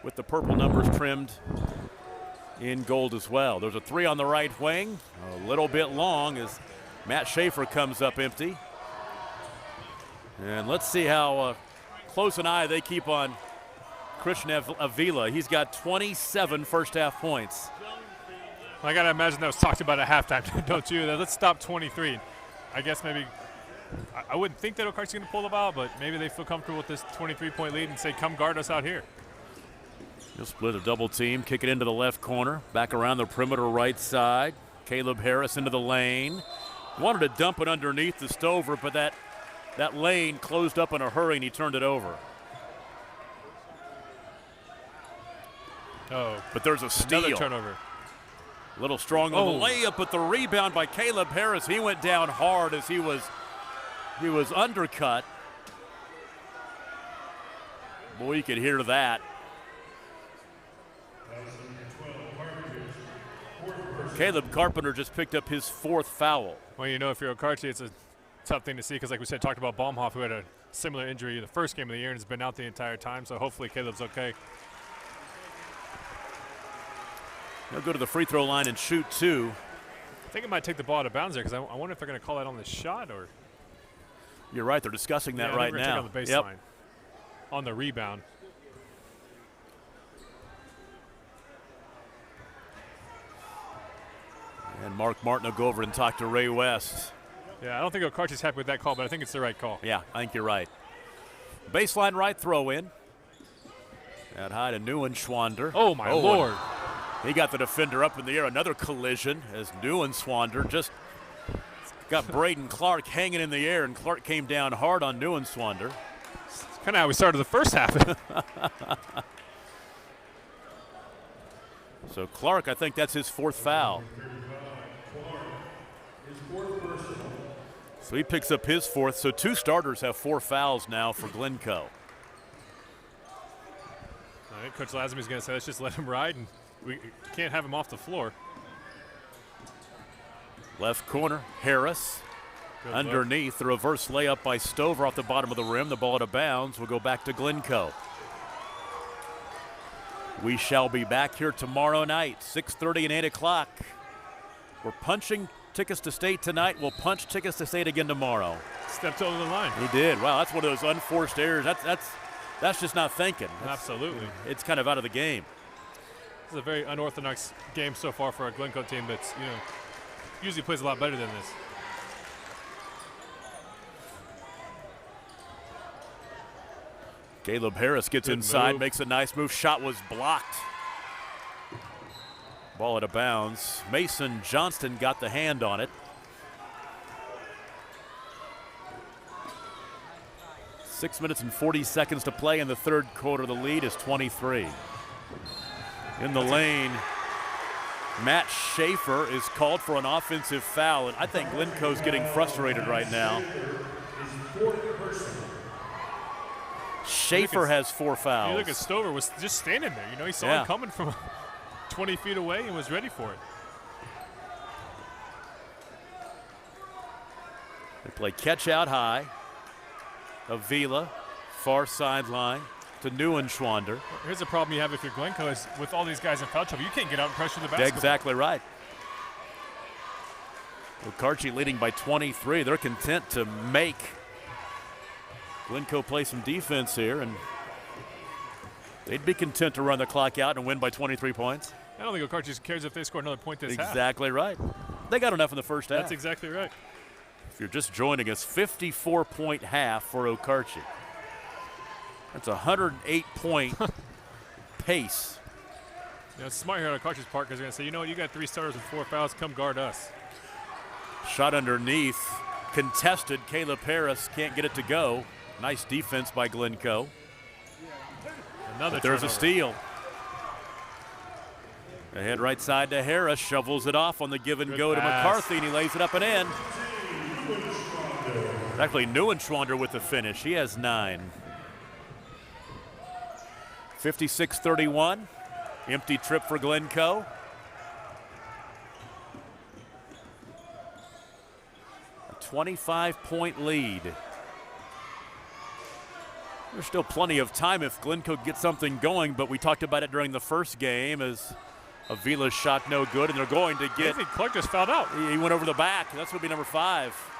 [SPEAKER 1] with the purple numbers trimmed in gold as well. There's a three on the right wing, a little bit long as Matt Schaefer comes up empty. And let's see how close an eye they keep on Christian Avila. He's got 27 first half points.
[SPEAKER 2] Well, I got to imagine that was talked about at halftime, don't you? Let's stop 23. I guess maybe I wouldn't think that Okarche's going to pull the ball, but maybe they feel comfortable with this 23-point lead and say, come guard us out here.
[SPEAKER 1] He'll split a double team, kick it into the left corner, back around the perimeter right side. Caleb Harris into the lane. Wanted to dump it underneath the Stover, but that lane closed up in a hurry and he turned it over.
[SPEAKER 2] Oh,
[SPEAKER 1] but there's a steal.
[SPEAKER 2] Another turnover.
[SPEAKER 1] A little strong on the layup, but the rebound by Caleb Harris. He went down hard as he was undercut. Boy, you could hear that. Caleb Carpenter just picked up his fourth foul.
[SPEAKER 2] Well, you know, if you're Okarche, it's a tough thing to see because, like we said, talked about Baumhoff, who had a similar injury the first game of the year and has been out the entire time. So hopefully Caleb's okay.
[SPEAKER 1] He'll go to the free throw line and shoot two.
[SPEAKER 2] I think it might take the ball out of bounds there because I wonder if they're going to call that on the shot or.
[SPEAKER 1] You're right. They're discussing that right now.
[SPEAKER 2] Take on the baseline. Yep. On the rebound.
[SPEAKER 1] And Mark Martin will go over and talk to Ray West.
[SPEAKER 2] Yeah, I don't think Okarche's happy with that call, but I think it's the right call.
[SPEAKER 1] Yeah, I think you're right. Baseline right throw in. That high to Neuenschwander.
[SPEAKER 2] Oh, my Lord.
[SPEAKER 1] He got the defender up in the air. Another collision as Neuenschwander just got Braden Clark hanging in the air, and Clark came down hard on Neuenschwander.
[SPEAKER 2] It's kind of how we started the first half.
[SPEAKER 1] So Clark, I think that's his 4th foul. So he picks up his 4th. So 2 starters have 4 fouls now for Glencoe.
[SPEAKER 2] I think Coach Lazenby's going to say, let's just let him ride, and we can't have him off the floor.
[SPEAKER 1] Left corner, Harris.
[SPEAKER 2] Good
[SPEAKER 1] Underneath,
[SPEAKER 2] look.
[SPEAKER 1] the reverse layup by Stover off the bottom of the rim. The ball out of bounds will go back to Glencoe. We shall be back here tomorrow night, 6:30 and 8 o'clock. We're punching tickets to state tonight. We'll punch tickets to state again tomorrow.
[SPEAKER 2] Stepped over the line.
[SPEAKER 1] He did. Wow, that's one of those unforced errors. That's just not thinking.
[SPEAKER 2] Absolutely.
[SPEAKER 1] It's kind of out of the game.
[SPEAKER 2] This is a very unorthodox game so far for a Glencoe team that's, usually plays a lot better than this.
[SPEAKER 1] Caleb Harris gets
[SPEAKER 2] Good
[SPEAKER 1] inside,
[SPEAKER 2] move.
[SPEAKER 1] makes a nice move. Shot was blocked. Ball out of bounds. Mason Johnston got the hand on it. 6 minutes and 40 seconds to play in the 3rd quarter. The lead is 23. In the lane, Matt Schaefer is called for an offensive foul, and I think Glencoe's getting frustrated right now. Schaefer has 4 fouls.
[SPEAKER 2] You look at Stover was just standing there. He saw him coming from 20 feet away and was ready for it.
[SPEAKER 1] They play catch out high. Avila, far sideline to Neuenschwander.
[SPEAKER 2] Here's the problem you have if you're Glencoe is with all these guys in foul trouble, you can't get out and pressure the basketball.
[SPEAKER 1] Exactly right. Okarche leading by 23. They're content to make Glencoe play some defense here, and they'd be content to run the clock out and win by 23 points.
[SPEAKER 2] I don't think Okarche cares if they score another point this half.
[SPEAKER 1] Exactly right. They got enough in the first half.
[SPEAKER 2] That's exactly right.
[SPEAKER 1] If you're just joining us, 54-point half for Okarche. That's a 108-point pace.
[SPEAKER 2] It's smart here on Okarche's part because they're going to say, you know what, you got 3 starters with 4 fouls, come guard us.
[SPEAKER 1] Shot underneath, contested. Caleb Harris can't get it to go. Nice defense by Glencoe.
[SPEAKER 2] Another
[SPEAKER 1] There's
[SPEAKER 2] turnover.
[SPEAKER 1] a steal. Ahead right side to Harris, shovels it off on the give and go to McCarthy, and he lays it up and in. Actually, Neuenschwander with the finish. He has 9. 56-31. Empty trip for Glencoe. A 25-point lead. There's still plenty of time if Glencoe gets something going, but we talked about it during the first game as Avila's shot no good, and they're going to get.
[SPEAKER 2] I think Clark just fouled out.
[SPEAKER 1] He went over the back. That's going to be number 5.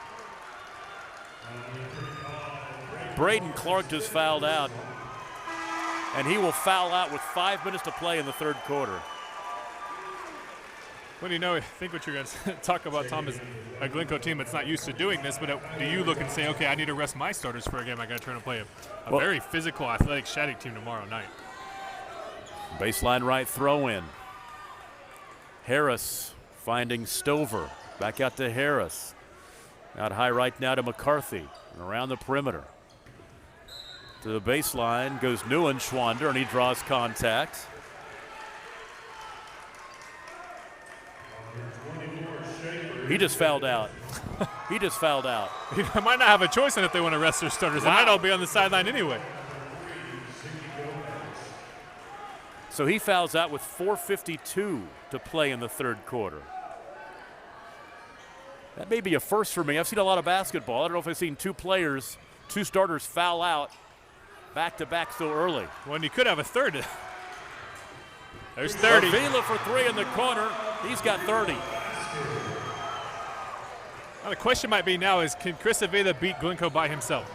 [SPEAKER 1] Braden Clark just fouled out, and he will foul out with 5 minutes to play in the 3rd quarter.
[SPEAKER 2] Well, I think what you're going to talk about, Tom, is a Glencoe team that's not used to doing this, but do you look and say, okay, I need to rest my starters for a game. I got to turn and play a very physical, athletic Shattuck team tomorrow night.
[SPEAKER 1] Baseline right throw in. Harris finding Stover. Back out to Harris. Out high right now to McCarthy. And around the perimeter. To the baseline goes Neuenschwander, and he draws contact. He just fouled out. He just fouled out.
[SPEAKER 2] He might not have a choice in if they want to rest their starters. They might all be on the sideline anyway.
[SPEAKER 1] So he fouls out with 4:52 to play in the 3rd quarter. That may be a first for me. I've seen a lot of basketball. I don't know if I've seen 2 starters foul out back-to-back so early.
[SPEAKER 2] Well, and you could have a third. There's 30.
[SPEAKER 1] Avila for 3 in the corner. He's got 30.
[SPEAKER 2] Well, the question might be now is, can Chris Avila beat Glencoe by himself?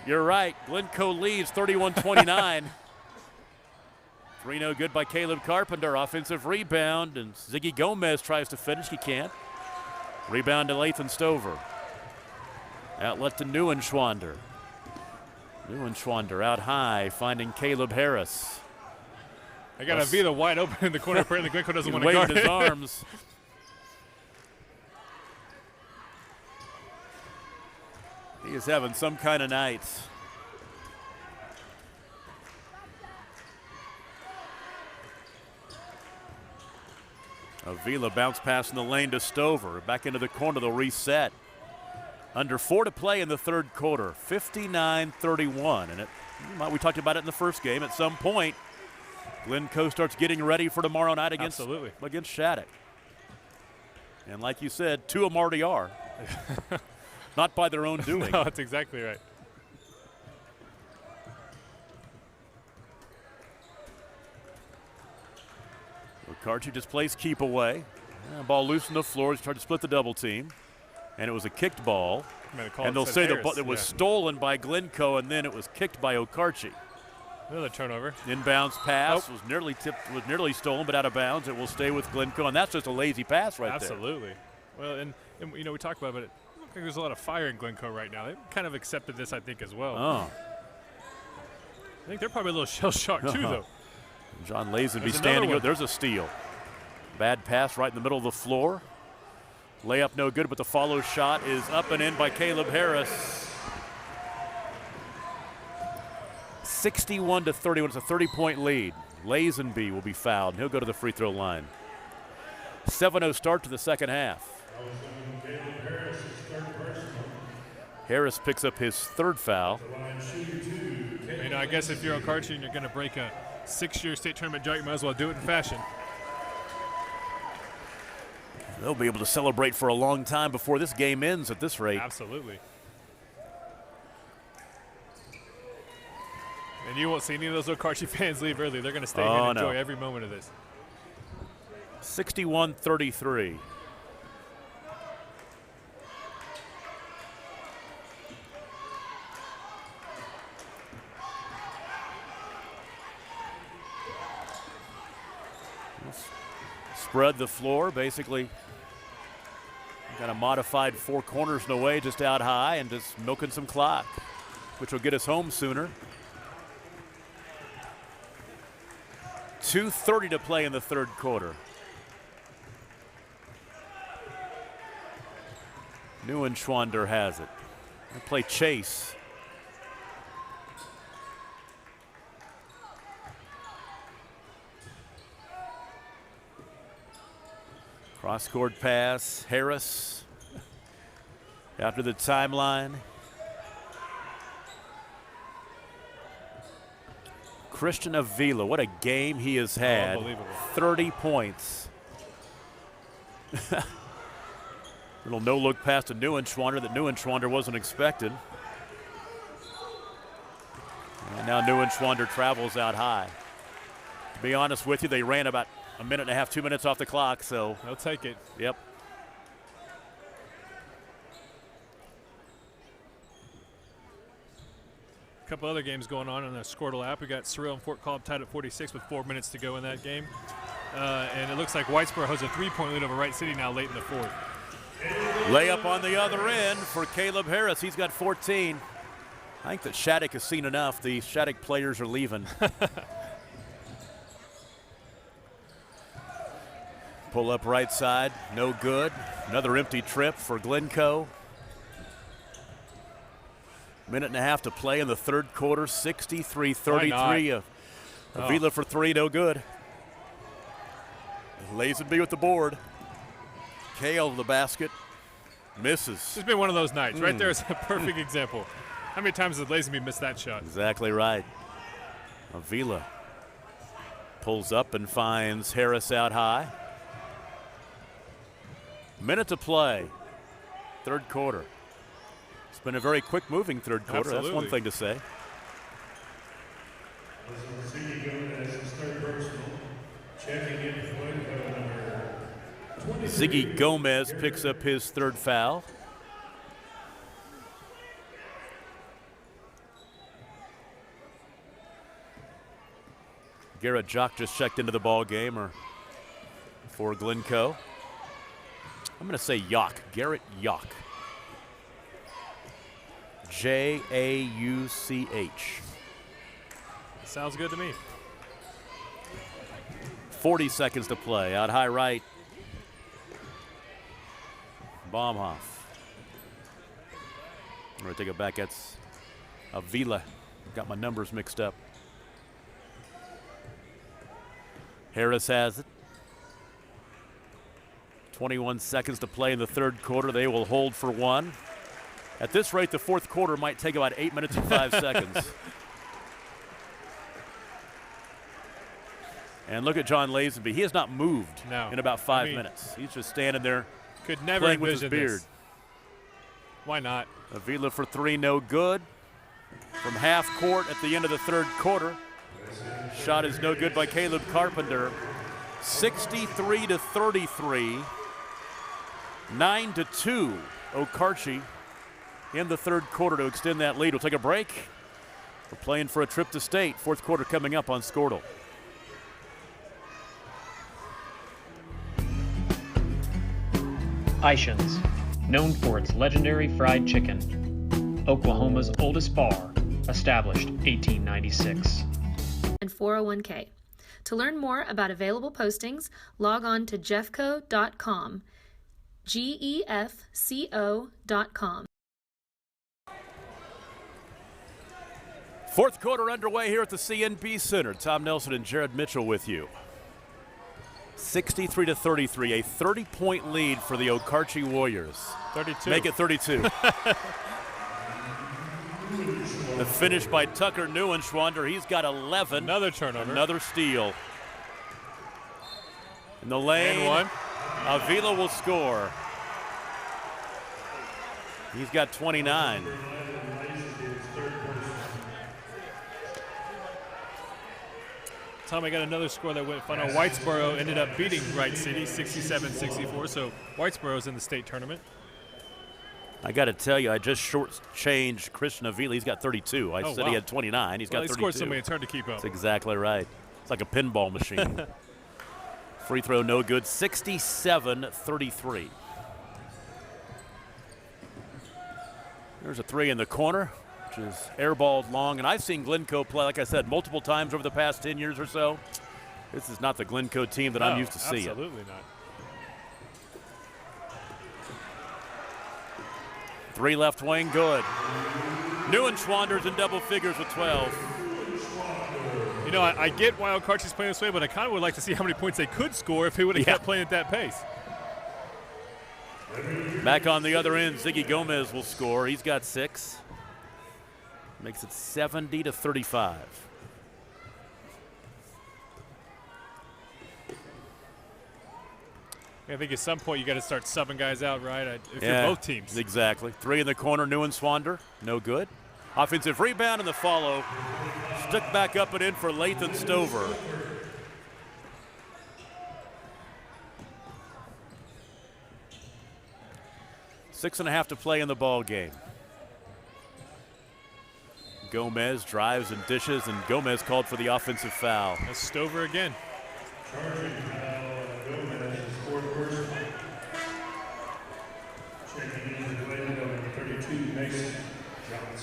[SPEAKER 1] You're right. Glencoe leads 31-29. 3 no good by Caleb Carpenter. Offensive rebound, and Ziggy Gomez tries to finish. He can't. Rebound to Lathan Stover. Outlet to Neuenschwander. Neuenschwander out high, finding Caleb Harris.
[SPEAKER 2] I got Avila wide open in the corner. Apparently Glencoe doesn't want to guard
[SPEAKER 1] his arms. He is having some kind of night. Avila bounce pass in the lane to Stover. Back into the corner, they'll reset. Under 4 to play in the third quarter, 59-31. And we talked about it in the first game. At some point, Glencoe starts getting ready for tomorrow night against Shattuck. And like you said, 2 of them already are. Not by their own doing.
[SPEAKER 2] No, that's exactly right.
[SPEAKER 1] Okarche just plays keep away. Ball loose on the floor. He's trying to split the double team. And it was a kicked ball. And they'll say that it was stolen by Glencoe, and then it was kicked by Okarche.
[SPEAKER 2] Another turnover.
[SPEAKER 1] Inbounds pass was nearly stolen, but out of bounds. It will stay with Glencoe, and that's just a lazy pass right there.
[SPEAKER 2] Absolutely. Well, and we talked about it, but I don't think there's a lot of fire in Glencoe right now. They kind of accepted this, I think, as well.
[SPEAKER 1] Oh.
[SPEAKER 2] I think they're probably a little shell-shocked, too, though.
[SPEAKER 1] John Lazenby standing up. There's a steal. Bad pass right in the middle of the floor. Layup no good, but the follow shot is up and in by Caleb Harris. 61-31. It's a 30-point lead. Lazenby will be fouled. He'll go to the free throw line. 7-0 start to the second half. Harris picks up his third foul.
[SPEAKER 2] I guess if you're Okarche and you're going to break a 6-year state tournament drought, you might as well do it in fashion.
[SPEAKER 1] They'll be able to celebrate for a long time before this game ends at this rate.
[SPEAKER 2] Absolutely. And you won't see any of those Okarche fans leave early. They're going to stay here and enjoy every moment of this.
[SPEAKER 1] 61-33. Spread the floor, basically got a modified 4 corners in a way, just out high and just milking some clock, which will get us home sooner. 2:30 to play in the third quarter. Neuenschwander has it. They play chase. Cross-court pass, Harris after the timeline. Christian Avila, what a game he has had.
[SPEAKER 2] Unbelievable.
[SPEAKER 1] 30 points. Little no-look pass to Neuenschwander that Neuenschwander wasn't expected. And now Neuenschwander travels out high. To be honest with you, they ran about a minute and a half, 2 minutes off the clock, so.
[SPEAKER 2] They'll take it.
[SPEAKER 1] Yep.
[SPEAKER 2] A couple other games going on the Squirtle app. We got Surreal and Fort Collins tied at 46 with 4 minutes to go in that game. And it looks like Whitesboro has a 3-point lead over Wright City now late in the fourth.
[SPEAKER 1] Layup on the other end for Caleb Harris. He's got 14. I think that Shattuck has seen enough. The Shattuck players are leaving. Pull up right side, no good. Another empty trip for Glencoe. Minute and a half to play in the third quarter, 63-33. Avila for 3, no good. Lazenby with the board. Kale the basket, misses.
[SPEAKER 2] This has been one of those nights. Right there is a perfect example. How many times did Lazenby miss that shot?
[SPEAKER 1] Exactly right. Avila pulls up and finds Harris out high. Minute to play, third quarter. It's been a very quick-moving third quarter.
[SPEAKER 2] Absolutely.
[SPEAKER 1] That's one thing to say. Ziggy Gomez picks up his third foul. Garrett Jock just checked into the ball game for Glencoe. I'm going to say Yauch, Garrett Yauch. J-A-U-C-H.
[SPEAKER 2] Sounds good to me.
[SPEAKER 1] 40 seconds to play. Out high right. Baumhoff. I'm going to take it back. That's Avila. Got my numbers mixed up. Harris has it. 21 seconds to play in the third quarter. They will hold for one. At this rate, the fourth quarter might take about 8 minutes and 5 seconds. And look at John Lazenby. He has not moved in about 5 minutes. He's just standing there.
[SPEAKER 2] Could never
[SPEAKER 1] playing with his
[SPEAKER 2] envision
[SPEAKER 1] beard.
[SPEAKER 2] this. Why not?
[SPEAKER 1] Avila for three, no good. From half court at the end of the third quarter. Shot is no good by Caleb Carpenter. 63-33. 9-2. Okarche in the third quarter to extend that lead. We'll take a break. We're playing for a trip to state. Fourth quarter coming up on Squirtle.
[SPEAKER 4] Ishans, known for its legendary fried chicken. Oklahoma's oldest bar, established 1896.
[SPEAKER 3] And 401k. To learn more about available postings, log on to jeffco.com. GEFCO.com.
[SPEAKER 1] Fourth quarter underway here at the CNB Center. Tom Nelson and Jared Mitchell with you. 63-33, a 30-point lead for the Okarche Warriors.
[SPEAKER 2] 32.
[SPEAKER 1] Make it 32. The finish by Tucker Neuenschwander. He's got 11.
[SPEAKER 2] Another turnover.
[SPEAKER 1] Another steal. In the lane,
[SPEAKER 2] And one.
[SPEAKER 1] Avila will score. He's got 29.
[SPEAKER 2] Tom, I got another score that went final. Whitesboro ended up beating Wright City 67-64, so Whitesboro's in the state tournament.
[SPEAKER 1] I got to tell you, I just shortchanged Christian Avila. He's got 32. I said he had 29. He's got 32.
[SPEAKER 2] He scored so many, it's hard to keep up.
[SPEAKER 1] That's exactly right. It's like a pinball machine. Free throw no good. 67-33. There's a three in the corner, which is airballed long. And I've seen Glencoe play, like I said, multiple times over the past 10 years or so. This is not the Glencoe team that I'm used to seeing.
[SPEAKER 2] Absolutely not.
[SPEAKER 1] Three left wing, good. Neuenschwander's in double figures with 12.
[SPEAKER 2] You know, I get why Okarche's playing this way, but I kind of would like to see how many points they could score if he would have kept playing at that pace.
[SPEAKER 1] Back on the other end, Ziggy Gomez will score. He's got 6. Makes it 70-35.
[SPEAKER 2] I think at some point you got to start subbing guys out, right? If you're both teams.
[SPEAKER 1] Exactly. Three in the corner, Neuenschwander, no good. Offensive rebound and the follow. Stuck back up and in for Lathan Stover. Six and a half to play in the ball game. Gomez drives and dishes, and Gomez called for the offensive foul.
[SPEAKER 2] That's Stover again.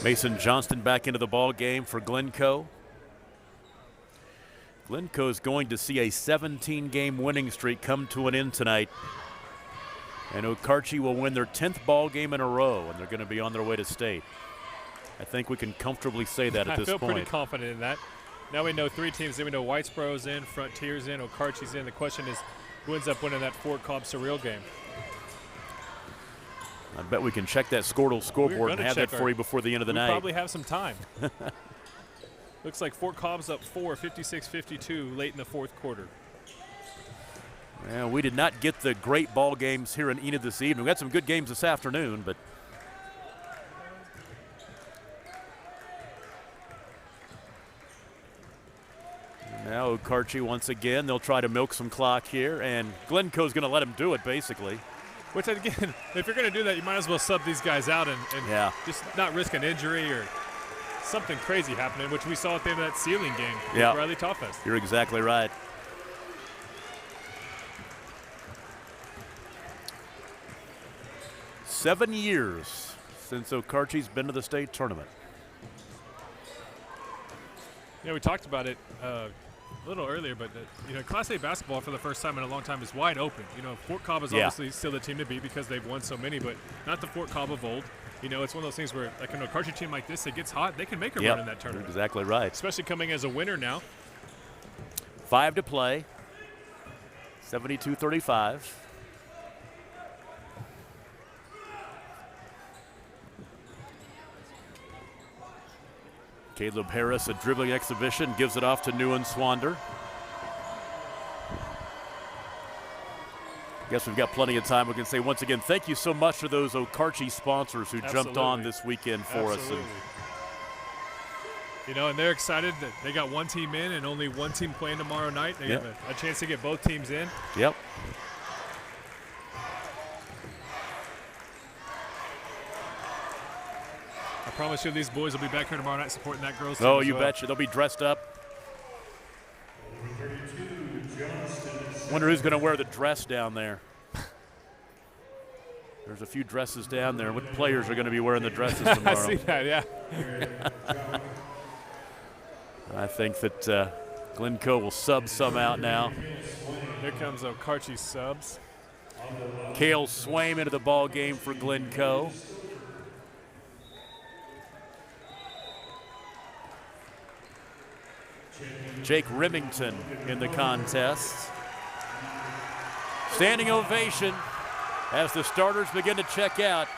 [SPEAKER 1] Mason Johnston back into the ball game for Glencoe. Glencoe is going to see a 17-game winning streak come to an end tonight. And Okarche will win their 10th ball game in a row, and they're going to be on their way to state. I think we can comfortably say that at this point.
[SPEAKER 2] I feel pretty confident in that. Now we know 3 teams. Then we know Whitesboro's in, Frontier's in, Okarche's in. The question is who ends up winning that Fort Cobb Surreal game.
[SPEAKER 1] I bet we can check that Squirtle scoreboard and have that for you before the end of the night.
[SPEAKER 2] We probably have some time. Looks like Fort Cobb's up 4, 56-52 late in the fourth quarter.
[SPEAKER 1] Well, we did not get the great ball games here in Enid this evening. We got some good games this afternoon, but now Okarche once again. They'll try to milk some clock here, and Glencoe's going to let him do it, basically.
[SPEAKER 2] Which, again, if you're going to do that, you might as well sub these guys out and just not risk an injury or something crazy happening, which we saw at the end of that ceiling game with Riley Toffest.
[SPEAKER 1] You're exactly right. Seven years since Okarche's been to the state tournament.
[SPEAKER 2] Yeah, we talked about it a little earlier, but Class A basketball for the first time in a long time is wide open. Fort Cobb is obviously still the team to beat because they've won so many, but not the Fort Cobb of old. It's one of those things where, like an Okarche team like this, it gets hot, they can make a run in that tournament.
[SPEAKER 1] You're exactly right.
[SPEAKER 2] Especially coming as a winner now.
[SPEAKER 1] 5 to play. 72-35. Caleb Harris, a dribbling exhibition, gives it off to Newen-Swander. Guess we've got plenty of time. We can say once again, thank you so much to those Okarche sponsors who jumped on this weekend for us. And
[SPEAKER 2] you know, and they're excited that they got one team in and only one team playing tomorrow night. They have a chance to get both teams in.
[SPEAKER 1] Yep.
[SPEAKER 2] I promise you these boys will be back here tomorrow night supporting that girls' team.
[SPEAKER 1] Oh, you betcha. They'll be dressed up. Wonder who's going to wear the dress down there. There's a few dresses down there. What players are going to be wearing the dresses tomorrow?
[SPEAKER 2] I see that, yeah.
[SPEAKER 1] I think that Glencoe will sub some out now.
[SPEAKER 2] Here comes Okarche subs.
[SPEAKER 1] Cale Swaim into the ball game for Glencoe. Jake Remington in the contest. Standing ovation as the starters begin to check out.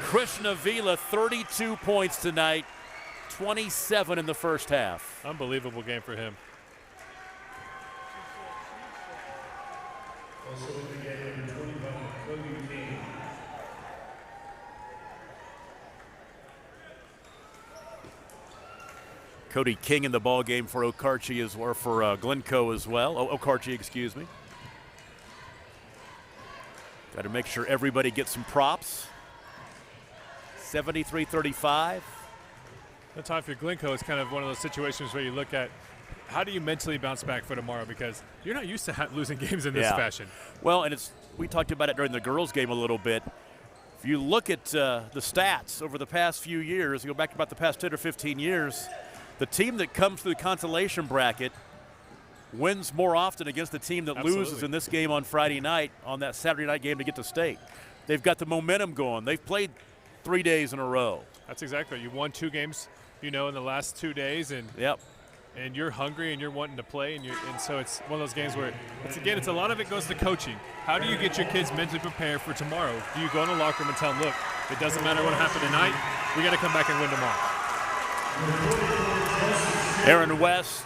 [SPEAKER 1] Krishna Vila, 32 points tonight, 27 in the first half.
[SPEAKER 2] Unbelievable game for him.
[SPEAKER 1] Cody King in the ball game for Okarche or for Glencoe as well. Okarche, excuse me. Got to make sure everybody gets some props. 73-35.
[SPEAKER 2] The time for Glencoe is kind of one of those situations where you look at how do you mentally bounce back for tomorrow, because you're not used to losing games in this fashion.
[SPEAKER 1] Well, and we talked about it during the girls' game a little bit. If you look at the stats over the past few years, you go back about the past 10 or 15 years, the team that comes through the consolation bracket wins more often against the team that loses in this game on Friday night, on that Saturday night game to get to state. They've got the momentum going. They've played 3 days in a row.
[SPEAKER 2] That's exactly. You won 2 games, you know, in the last 2 days, and and you're hungry and you're wanting to play, and so it's one of those games where it's a lot of it goes to coaching. How do you get your kids mentally prepared for tomorrow? Do you go in the locker room and tell them, look, it doesn't matter what happened tonight, we got to come back and win tomorrow?
[SPEAKER 1] Aaron West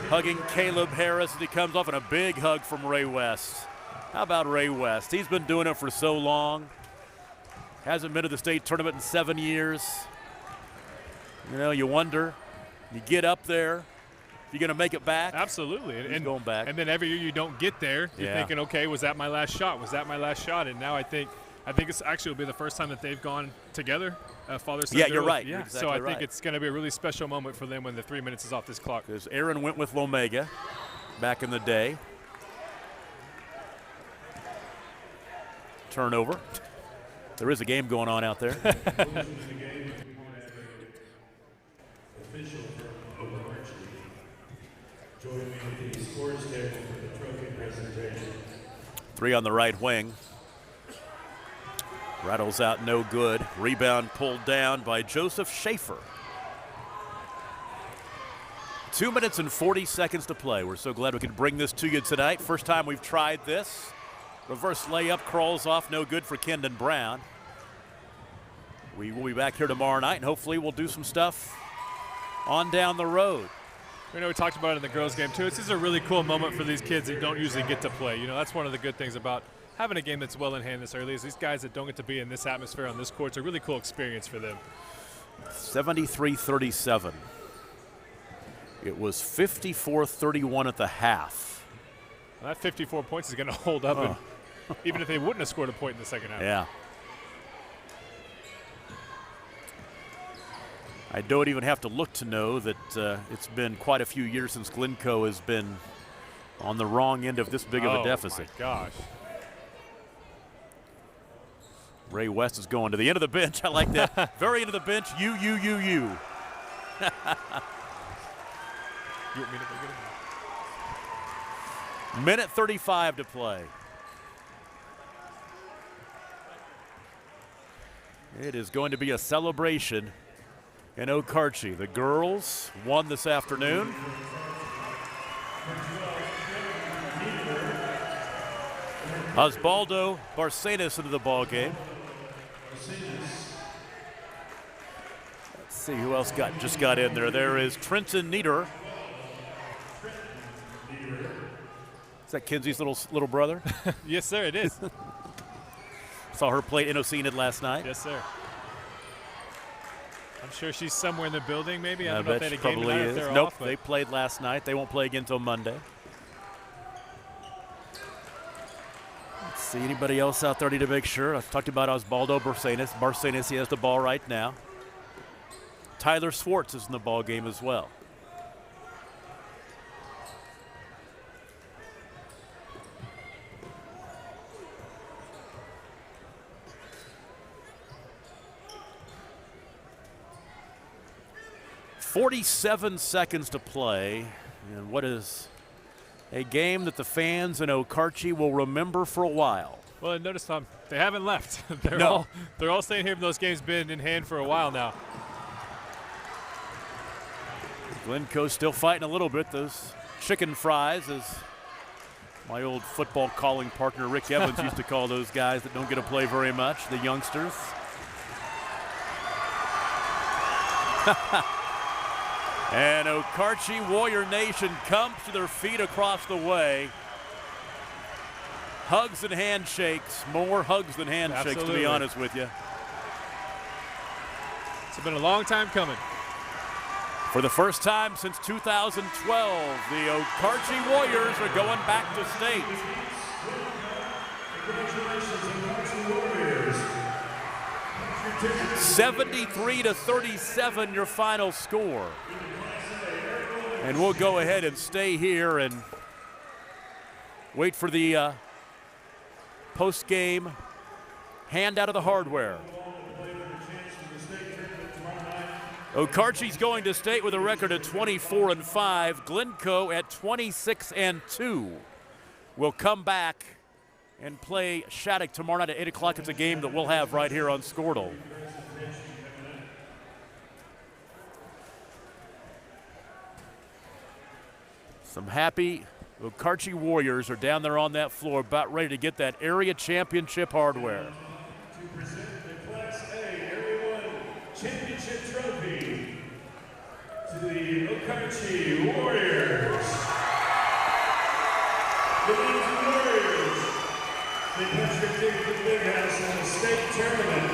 [SPEAKER 1] hugging Caleb Harris as he comes off, and a big hug from Ray West. How about Ray West? He's been doing it for so long. Hasn't been to the state tournament in 7 years. You know, you wonder, you get up there, you're going to make it back.
[SPEAKER 2] Absolutely.
[SPEAKER 1] And going back.
[SPEAKER 2] And then every year you don't get there, you're thinking, okay, was that my last shot? Was that my last shot? And now I think it's actually will be the first time that they've gone together, father-son.
[SPEAKER 1] Yeah, you're right.
[SPEAKER 2] Yeah,
[SPEAKER 1] you're exactly
[SPEAKER 2] so I think it's going to be a really special moment for them when the 3 minutes is off this clock.
[SPEAKER 1] Because Aaron went with Lomega back in the day. Turnover. There is a game going on out there. Three on the right wing. Rattles out, no good. Rebound pulled down by Joseph Schaefer. 2 minutes and 40 seconds to play. We're so glad we could bring this to you tonight. First time we've tried this. Reverse layup crawls off, no good for Kendon Brown. We will be back here tomorrow night, and hopefully we'll do some stuff on down the road.
[SPEAKER 2] We know we talked about it in the girls' game, too. This is a really cool moment for these kids that don't usually get to play. You know, that's one of the good things about having a game that's well in hand this early is these guys that don't get to be in this atmosphere on this court. It's a really cool experience for them.
[SPEAKER 1] 73-37. It was 54-31 at the half.
[SPEAKER 2] Well, that 54 points is going to hold up, and even if they wouldn't have scored a point in the second half.
[SPEAKER 1] Yeah. I don't even have to look to know that it's been quite a few years since Glencoe has been on the wrong end of this big of a deficit.
[SPEAKER 2] Oh, my gosh.
[SPEAKER 1] Ray West is going to the end of the bench. I like that. Very end of the bench. You.
[SPEAKER 2] You want me to go get him?
[SPEAKER 1] Minute 35 to play. It is going to be a celebration in Okarche. The girls won this afternoon. Osvaldo Barcenas into the ball game. see who else just got in there. There is Trenton Nieder. Is that Kenzie's little brother?
[SPEAKER 2] Yes, sir, it is.
[SPEAKER 1] Saw her play at NOC last night.
[SPEAKER 2] Yes, sir. I'm sure she's somewhere in the building, maybe. I don't know if
[SPEAKER 1] bet
[SPEAKER 2] they
[SPEAKER 1] she
[SPEAKER 2] had a game
[SPEAKER 1] probably
[SPEAKER 2] tonight,
[SPEAKER 1] is.
[SPEAKER 2] if they're
[SPEAKER 1] Nope,
[SPEAKER 2] off, but
[SPEAKER 1] they played last night. They won't play again until Monday. Let's see, anybody else out there need to make sure? I talked about Osvaldo Barcenas, he has the ball right now. Tyler Swartz is in the ball game as well. "47 seconds to play, and what is a game that the fans in Okarche will remember for a while."
[SPEAKER 2] well, notice Tom, they haven't left.
[SPEAKER 1] No.
[SPEAKER 2] They're all staying here. Those games been in hand for a while now.
[SPEAKER 1] Glencoe still fighting a little bit. Those chicken fries, as my old football calling partner Rick Evans used to call those guys that don't get to play very much, the youngsters. And Okarche Warrior Nation comes to their feet across the way. Hugs and handshakes, more hugs than handshakes,
[SPEAKER 2] Absolutely.
[SPEAKER 1] to be honest with you.
[SPEAKER 2] It's been a long time coming.
[SPEAKER 1] For the first time since 2012, the Okarche Warriors are going back to state. Congratulations, 73-37, your final score. And we'll go ahead and stay here and wait for the post-game handout of the hardware. Okarche's going to state with a record of 24-5. Glencoe at 26-2. We'll come back and play Shattuck tomorrow night at 8 o'clock. It's a game that we'll have right here on Squirtle. Some happy Okarche Warriors are down there on that floor, about ready to get that area championship hardware.
[SPEAKER 12] To present the Class A Area 1 Championship Trophy to the Okarche Warriors. The Okarche Warriors, they punched their ticket to the Big House in the state tournament.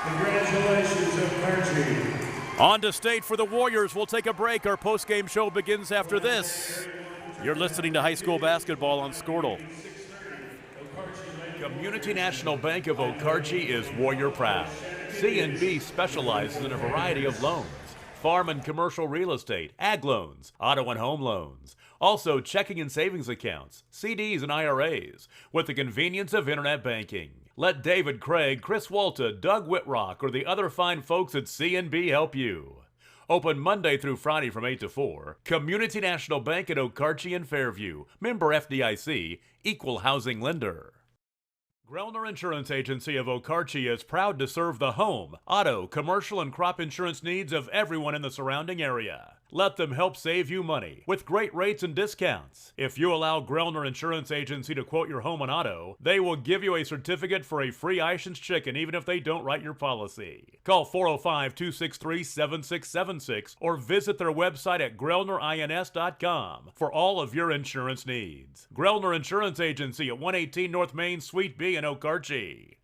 [SPEAKER 12] Congratulations, Okarche.
[SPEAKER 1] On to state for the Warriors. We'll take a break. Our post-game show begins after this. You're listening to high school basketball on Squirtle. Community National Bank of Okarche is Warrior proud. CNB specializes in a variety of loans: farm and commercial real estate, ag loans, auto and home loans. Also checking and savings accounts, CDs and IRAs, with the convenience of internet banking. Let David Craig, Chris Walta, Doug Whitrock, or the other fine folks at CNB help you. Open Monday through Friday from 8 to 4. Community National Bank at Okarche and Fairview. Member FDIC, Equal Housing Lender. Grellner Insurance Agency of Okarche is proud to serve the home, auto, commercial, and crop insurance needs of everyone in the surrounding area. Let them help save you money with great rates and discounts. If you allow Grellner Insurance Agency to quote your home and auto, they will give you a certificate for a free Ishans chicken even if they don't write your policy. Call 405-263-7676 or visit their website at grellnerins.com for all of your insurance needs. Grellner Insurance Agency at 118 North Main, Suite B in Okarche.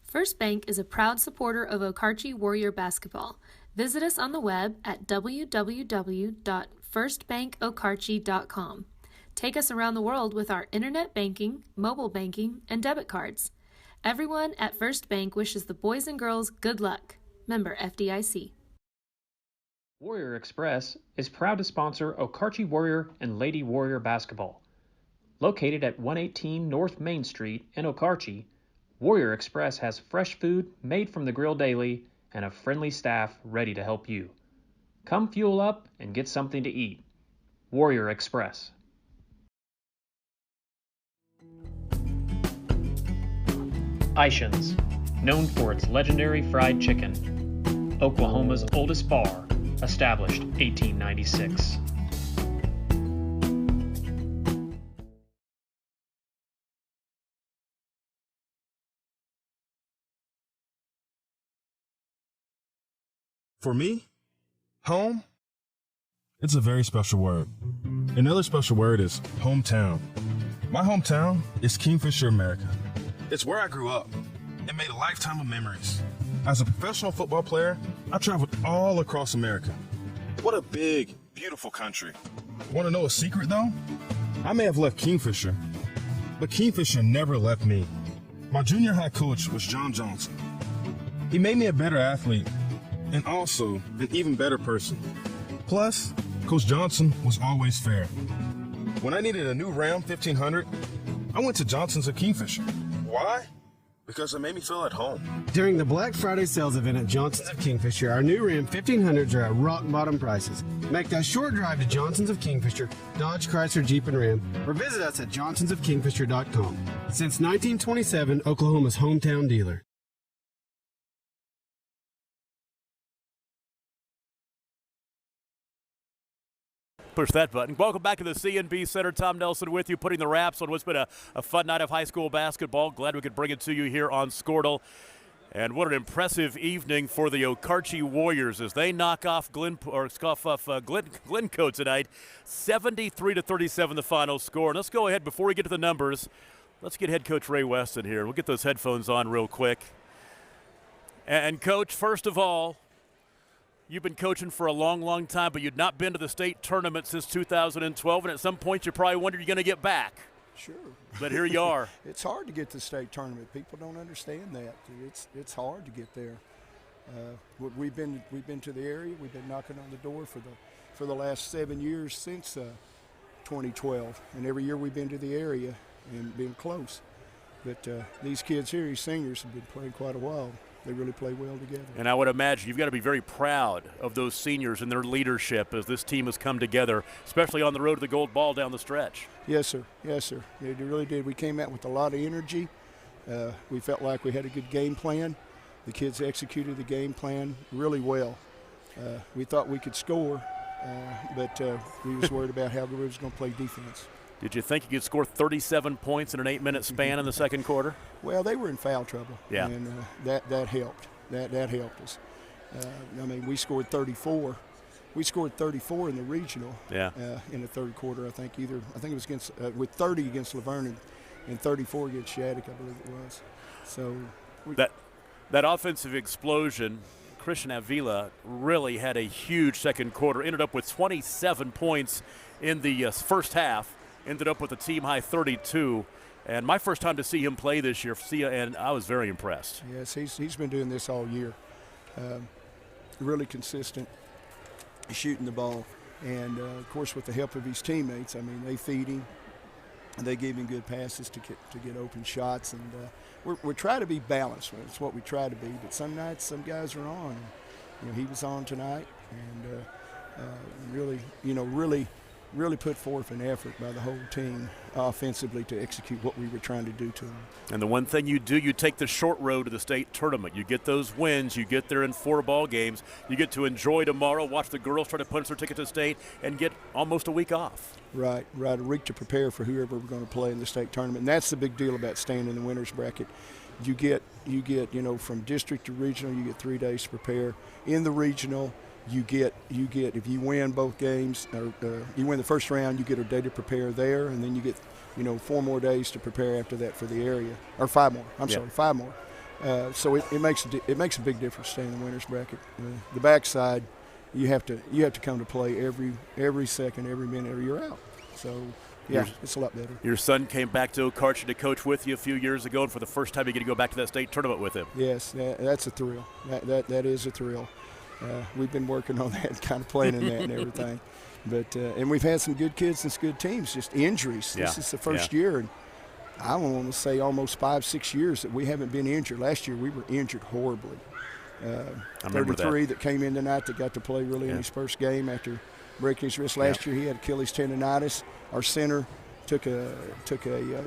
[SPEAKER 3] First Bank is a proud supporter of Okarche Warrior basketball. Visit us on the web at www.firstbankokarche.com. Take us around the world with our internet banking, mobile banking, and debit cards. Everyone at First Bank wishes the boys and girls good luck. Member FDIC.
[SPEAKER 4] Warrior Express is proud to sponsor Okarche Warrior and Lady Warrior basketball. Located at 118 North Main Street in Okarche, Warrior Express has fresh food made from the grill daily and a friendly staff ready to help you. Come fuel up and get something to eat. Warrior Express. Ishans, known for its legendary fried chicken. Oklahoma's oldest bar, established 1896.
[SPEAKER 6] For me, home, it's a very special word. Another special word is hometown. My hometown is Kingfisher, America. It's where I grew up. It made a lifetime of memories. As a professional football player, I traveled all across America. What a big, beautiful country. Want to know a secret, though? I may have left Kingfisher, but Kingfisher never left me. My junior high coach was John Johnson. He made me a better athlete and also an even better person. Plus, Coach Johnson was always fair. When I needed a new Ram 1500, I went to Johnson's of Kingfisher. Why? Because it made me feel at home.
[SPEAKER 7] During the Black Friday sales event at Johnson's of Kingfisher, our new Ram 1500s are at rock bottom prices. Make that short drive to Johnson's of Kingfisher, Dodge, Chrysler, Jeep, and Ram, or visit us at johnsonsofkingfisher.com. Since 1927, Oklahoma's hometown dealer.
[SPEAKER 1] Push that button. Welcome back to the CNB Center. Tom Nelson with you, putting the wraps on what's been a fun night of high school basketball. Glad we could bring it to you here on Squirtle. And what an impressive evening for the Okarche Warriors as they knock off Glencoe tonight. 73-37 the final score. And let's go ahead, before we get to the numbers, let's get head coach Ray Weston here. We'll get those headphones on real quick. And Coach, first of all, you've been coaching for a long, long time, but you'd not been to the state tournament since 2012, and at some point you probably wondered you're going to get back.
[SPEAKER 13] Sure.
[SPEAKER 1] But here you are.
[SPEAKER 13] It's hard to get to the state tournament. People don't understand that. It's hard to get there. We've been to the area. We've been knocking on the door for the last 7 years since 2012, and every year we've been to the area and been close. But these kids here, these seniors, have been playing quite a while. They really play well together. And
[SPEAKER 1] I would imagine you've got to be very proud of those seniors and their leadership as this team has come together, especially on the road to the gold ball down the stretch.
[SPEAKER 13] Yes, sir. Yes, sir. They really did. We came out with a lot of energy. We felt like we had a good game plan. The kids executed the game plan really well. We thought we could score, but we was worried about how we was going to play defense.
[SPEAKER 1] Did you think you could score 37 points in an 8-minute span in the second quarter?
[SPEAKER 13] Well, they were in foul trouble.
[SPEAKER 1] Yeah.
[SPEAKER 13] And that helped. That helped us. I mean, we scored 34. We scored 34 in the regional.
[SPEAKER 1] Yeah.
[SPEAKER 13] In the third quarter, I think it was against with 30 against Laverne and 34 against Shattuck, I believe it was. So
[SPEAKER 1] that offensive explosion, Christian Avila really had a huge second quarter. Ended up with 27 points in the first half. Ended up with a team-high 32. And my first time to see him play this year, and I was very impressed.
[SPEAKER 13] Yes, he's been doing this all year. Really consistent, shooting the ball. And, of course, with the help of his teammates, I mean, they feed him. And they gave him good passes to get open shots. And we're trying to be balanced. It's what we try to be. But some nights, some guys are on. And, he was on tonight. And really put forth an effort by the whole team offensively to execute what we were trying to do to them.
[SPEAKER 1] And the one thing you do, you take the short road to the state tournament. You get those wins. You get there in 4 ball games. You get to enjoy tomorrow, watch the girls try to punch their ticket to state, and get almost a week off.
[SPEAKER 13] Right, a week to prepare for whoever we're going to play in the state tournament. And that's the big deal about staying in the winner's bracket. You get from district to regional, you get 3 days to prepare. In the regional, you get if you win both games, or you win the first round, you get a day to prepare there, and then you get 4 more days to prepare after that for the area, or 5 more. Sorry, 5 more. So it makes a big difference staying in the winners bracket. The backside, you have to come to play every second, every minute, or you're out. So. Yeah, it's a lot better.
[SPEAKER 1] Your son came back to Okarche to coach with you a few years ago, and for the first time you get to go back to that state tournament with him.
[SPEAKER 13] Yes, that's a thrill. That is a thrill. We've been working on that, kind of playing in that and everything. But and we've had some good kids and some good teams, just injuries.
[SPEAKER 1] Yeah.
[SPEAKER 13] This is the first year, and I want to say almost 5-6 years that we haven't been injured. Last year we were injured horribly. 33 that came in tonight that got to play really in his first game after breaking his wrist. Last year he had Achilles tendonitis. Our center took a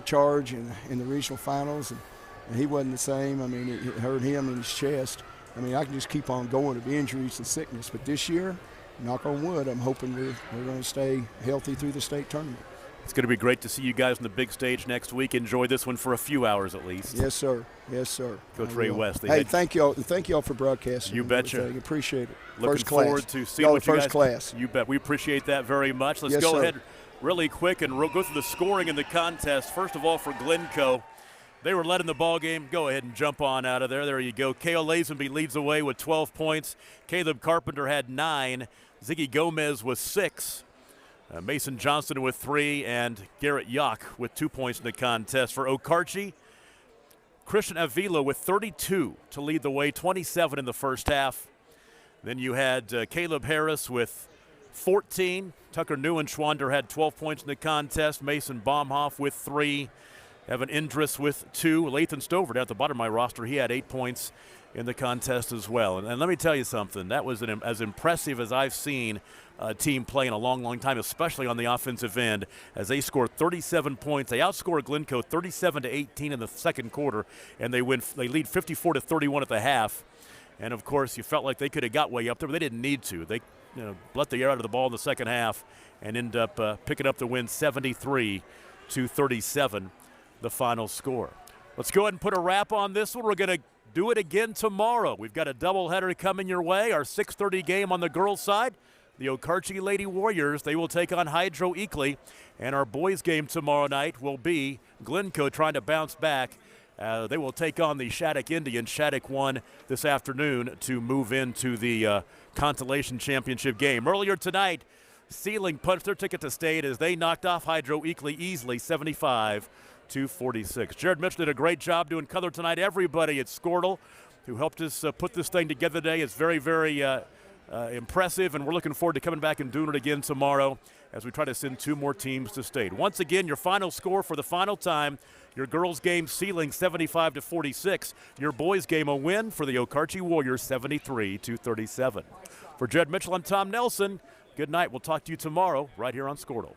[SPEAKER 13] charge in the regional finals, and he wasn't the same. I mean, it hurt him in his chest. I mean, I can just keep on going of injuries and sickness. But this year, knock on wood, I'm hoping we're going to stay healthy through the state tournament.
[SPEAKER 1] It's going to be great to see you guys on the big stage next week. Enjoy this one for a few hours at least.
[SPEAKER 13] Yes, sir. Yes, sir.
[SPEAKER 1] Coach Ray West.
[SPEAKER 13] Hey, thank y'all for broadcasting.
[SPEAKER 1] You betcha.
[SPEAKER 13] Appreciate it.
[SPEAKER 1] Looking
[SPEAKER 13] first class.
[SPEAKER 1] forward to seeing what you
[SPEAKER 13] first
[SPEAKER 1] guys.
[SPEAKER 13] Class.
[SPEAKER 1] You bet. We appreciate that very much. Let's
[SPEAKER 13] yes,
[SPEAKER 1] go
[SPEAKER 13] sir.
[SPEAKER 1] ahead really quick and go through the scoring in the contest. First of all, for Glencoe, they were led in the ball game. Go ahead and jump on out of there. There you go. Kale Lazenby leads away with 12 points. Caleb Carpenter had 9. Ziggy Gomez with 6. Mason Johnston with 3, and Garrett Yock with 2 points in the contest. For Okarche, Christian Avila with 32 to lead the way, 27 in the first half. Then you had Caleb Harris with 14. Tucker Neuenschwander had 12 points in the contest. Mason Baumhoff with 3. Evan Indris with 2. Lathan Stover down at the bottom of my roster, he had 8 points in the contest as well. And let me tell you something, that was as impressive as I've seen a team play in a long, long time, especially on the offensive end, as they scored 37 points. They outscored Glencoe 37-18 in the second quarter, and they lead 54-31 at the half. And of course, you felt like they could have got way up there, but they didn't need to. They let the air out of the ball in the second half and end up picking up the win 73-37, the final score. Let's go ahead and put a wrap on this one. We're going to do it again tomorrow. We've got a doubleheader coming your way. Our 6:30 game on the girls' side, the Okarche Lady Warriors, they will take on Hydro Eakly. And our boys' game tomorrow night will be Glencoe trying to bounce back. They will take on the Shattuck Indians. Shattuck won this afternoon to move into the Constellation Championship game. Earlier tonight, Sealing punched their ticket to state as they knocked off Hydro Eakly easily, 75-46. Jared Mitchell did a great job doing color tonight. Everybody at Squirtle who helped us put this thing together today is very, very impressive, and we're looking forward to coming back and doing it again tomorrow as we try to send 2 more teams to state. Once again, your final score for the final time, your girls' game Sealing 75-46. Your boys' game a win for the Okarche Warriors 73-37. For Jared Mitchell, I'm Tom Nelson. Good night. We'll talk to you tomorrow right here on Squirtle.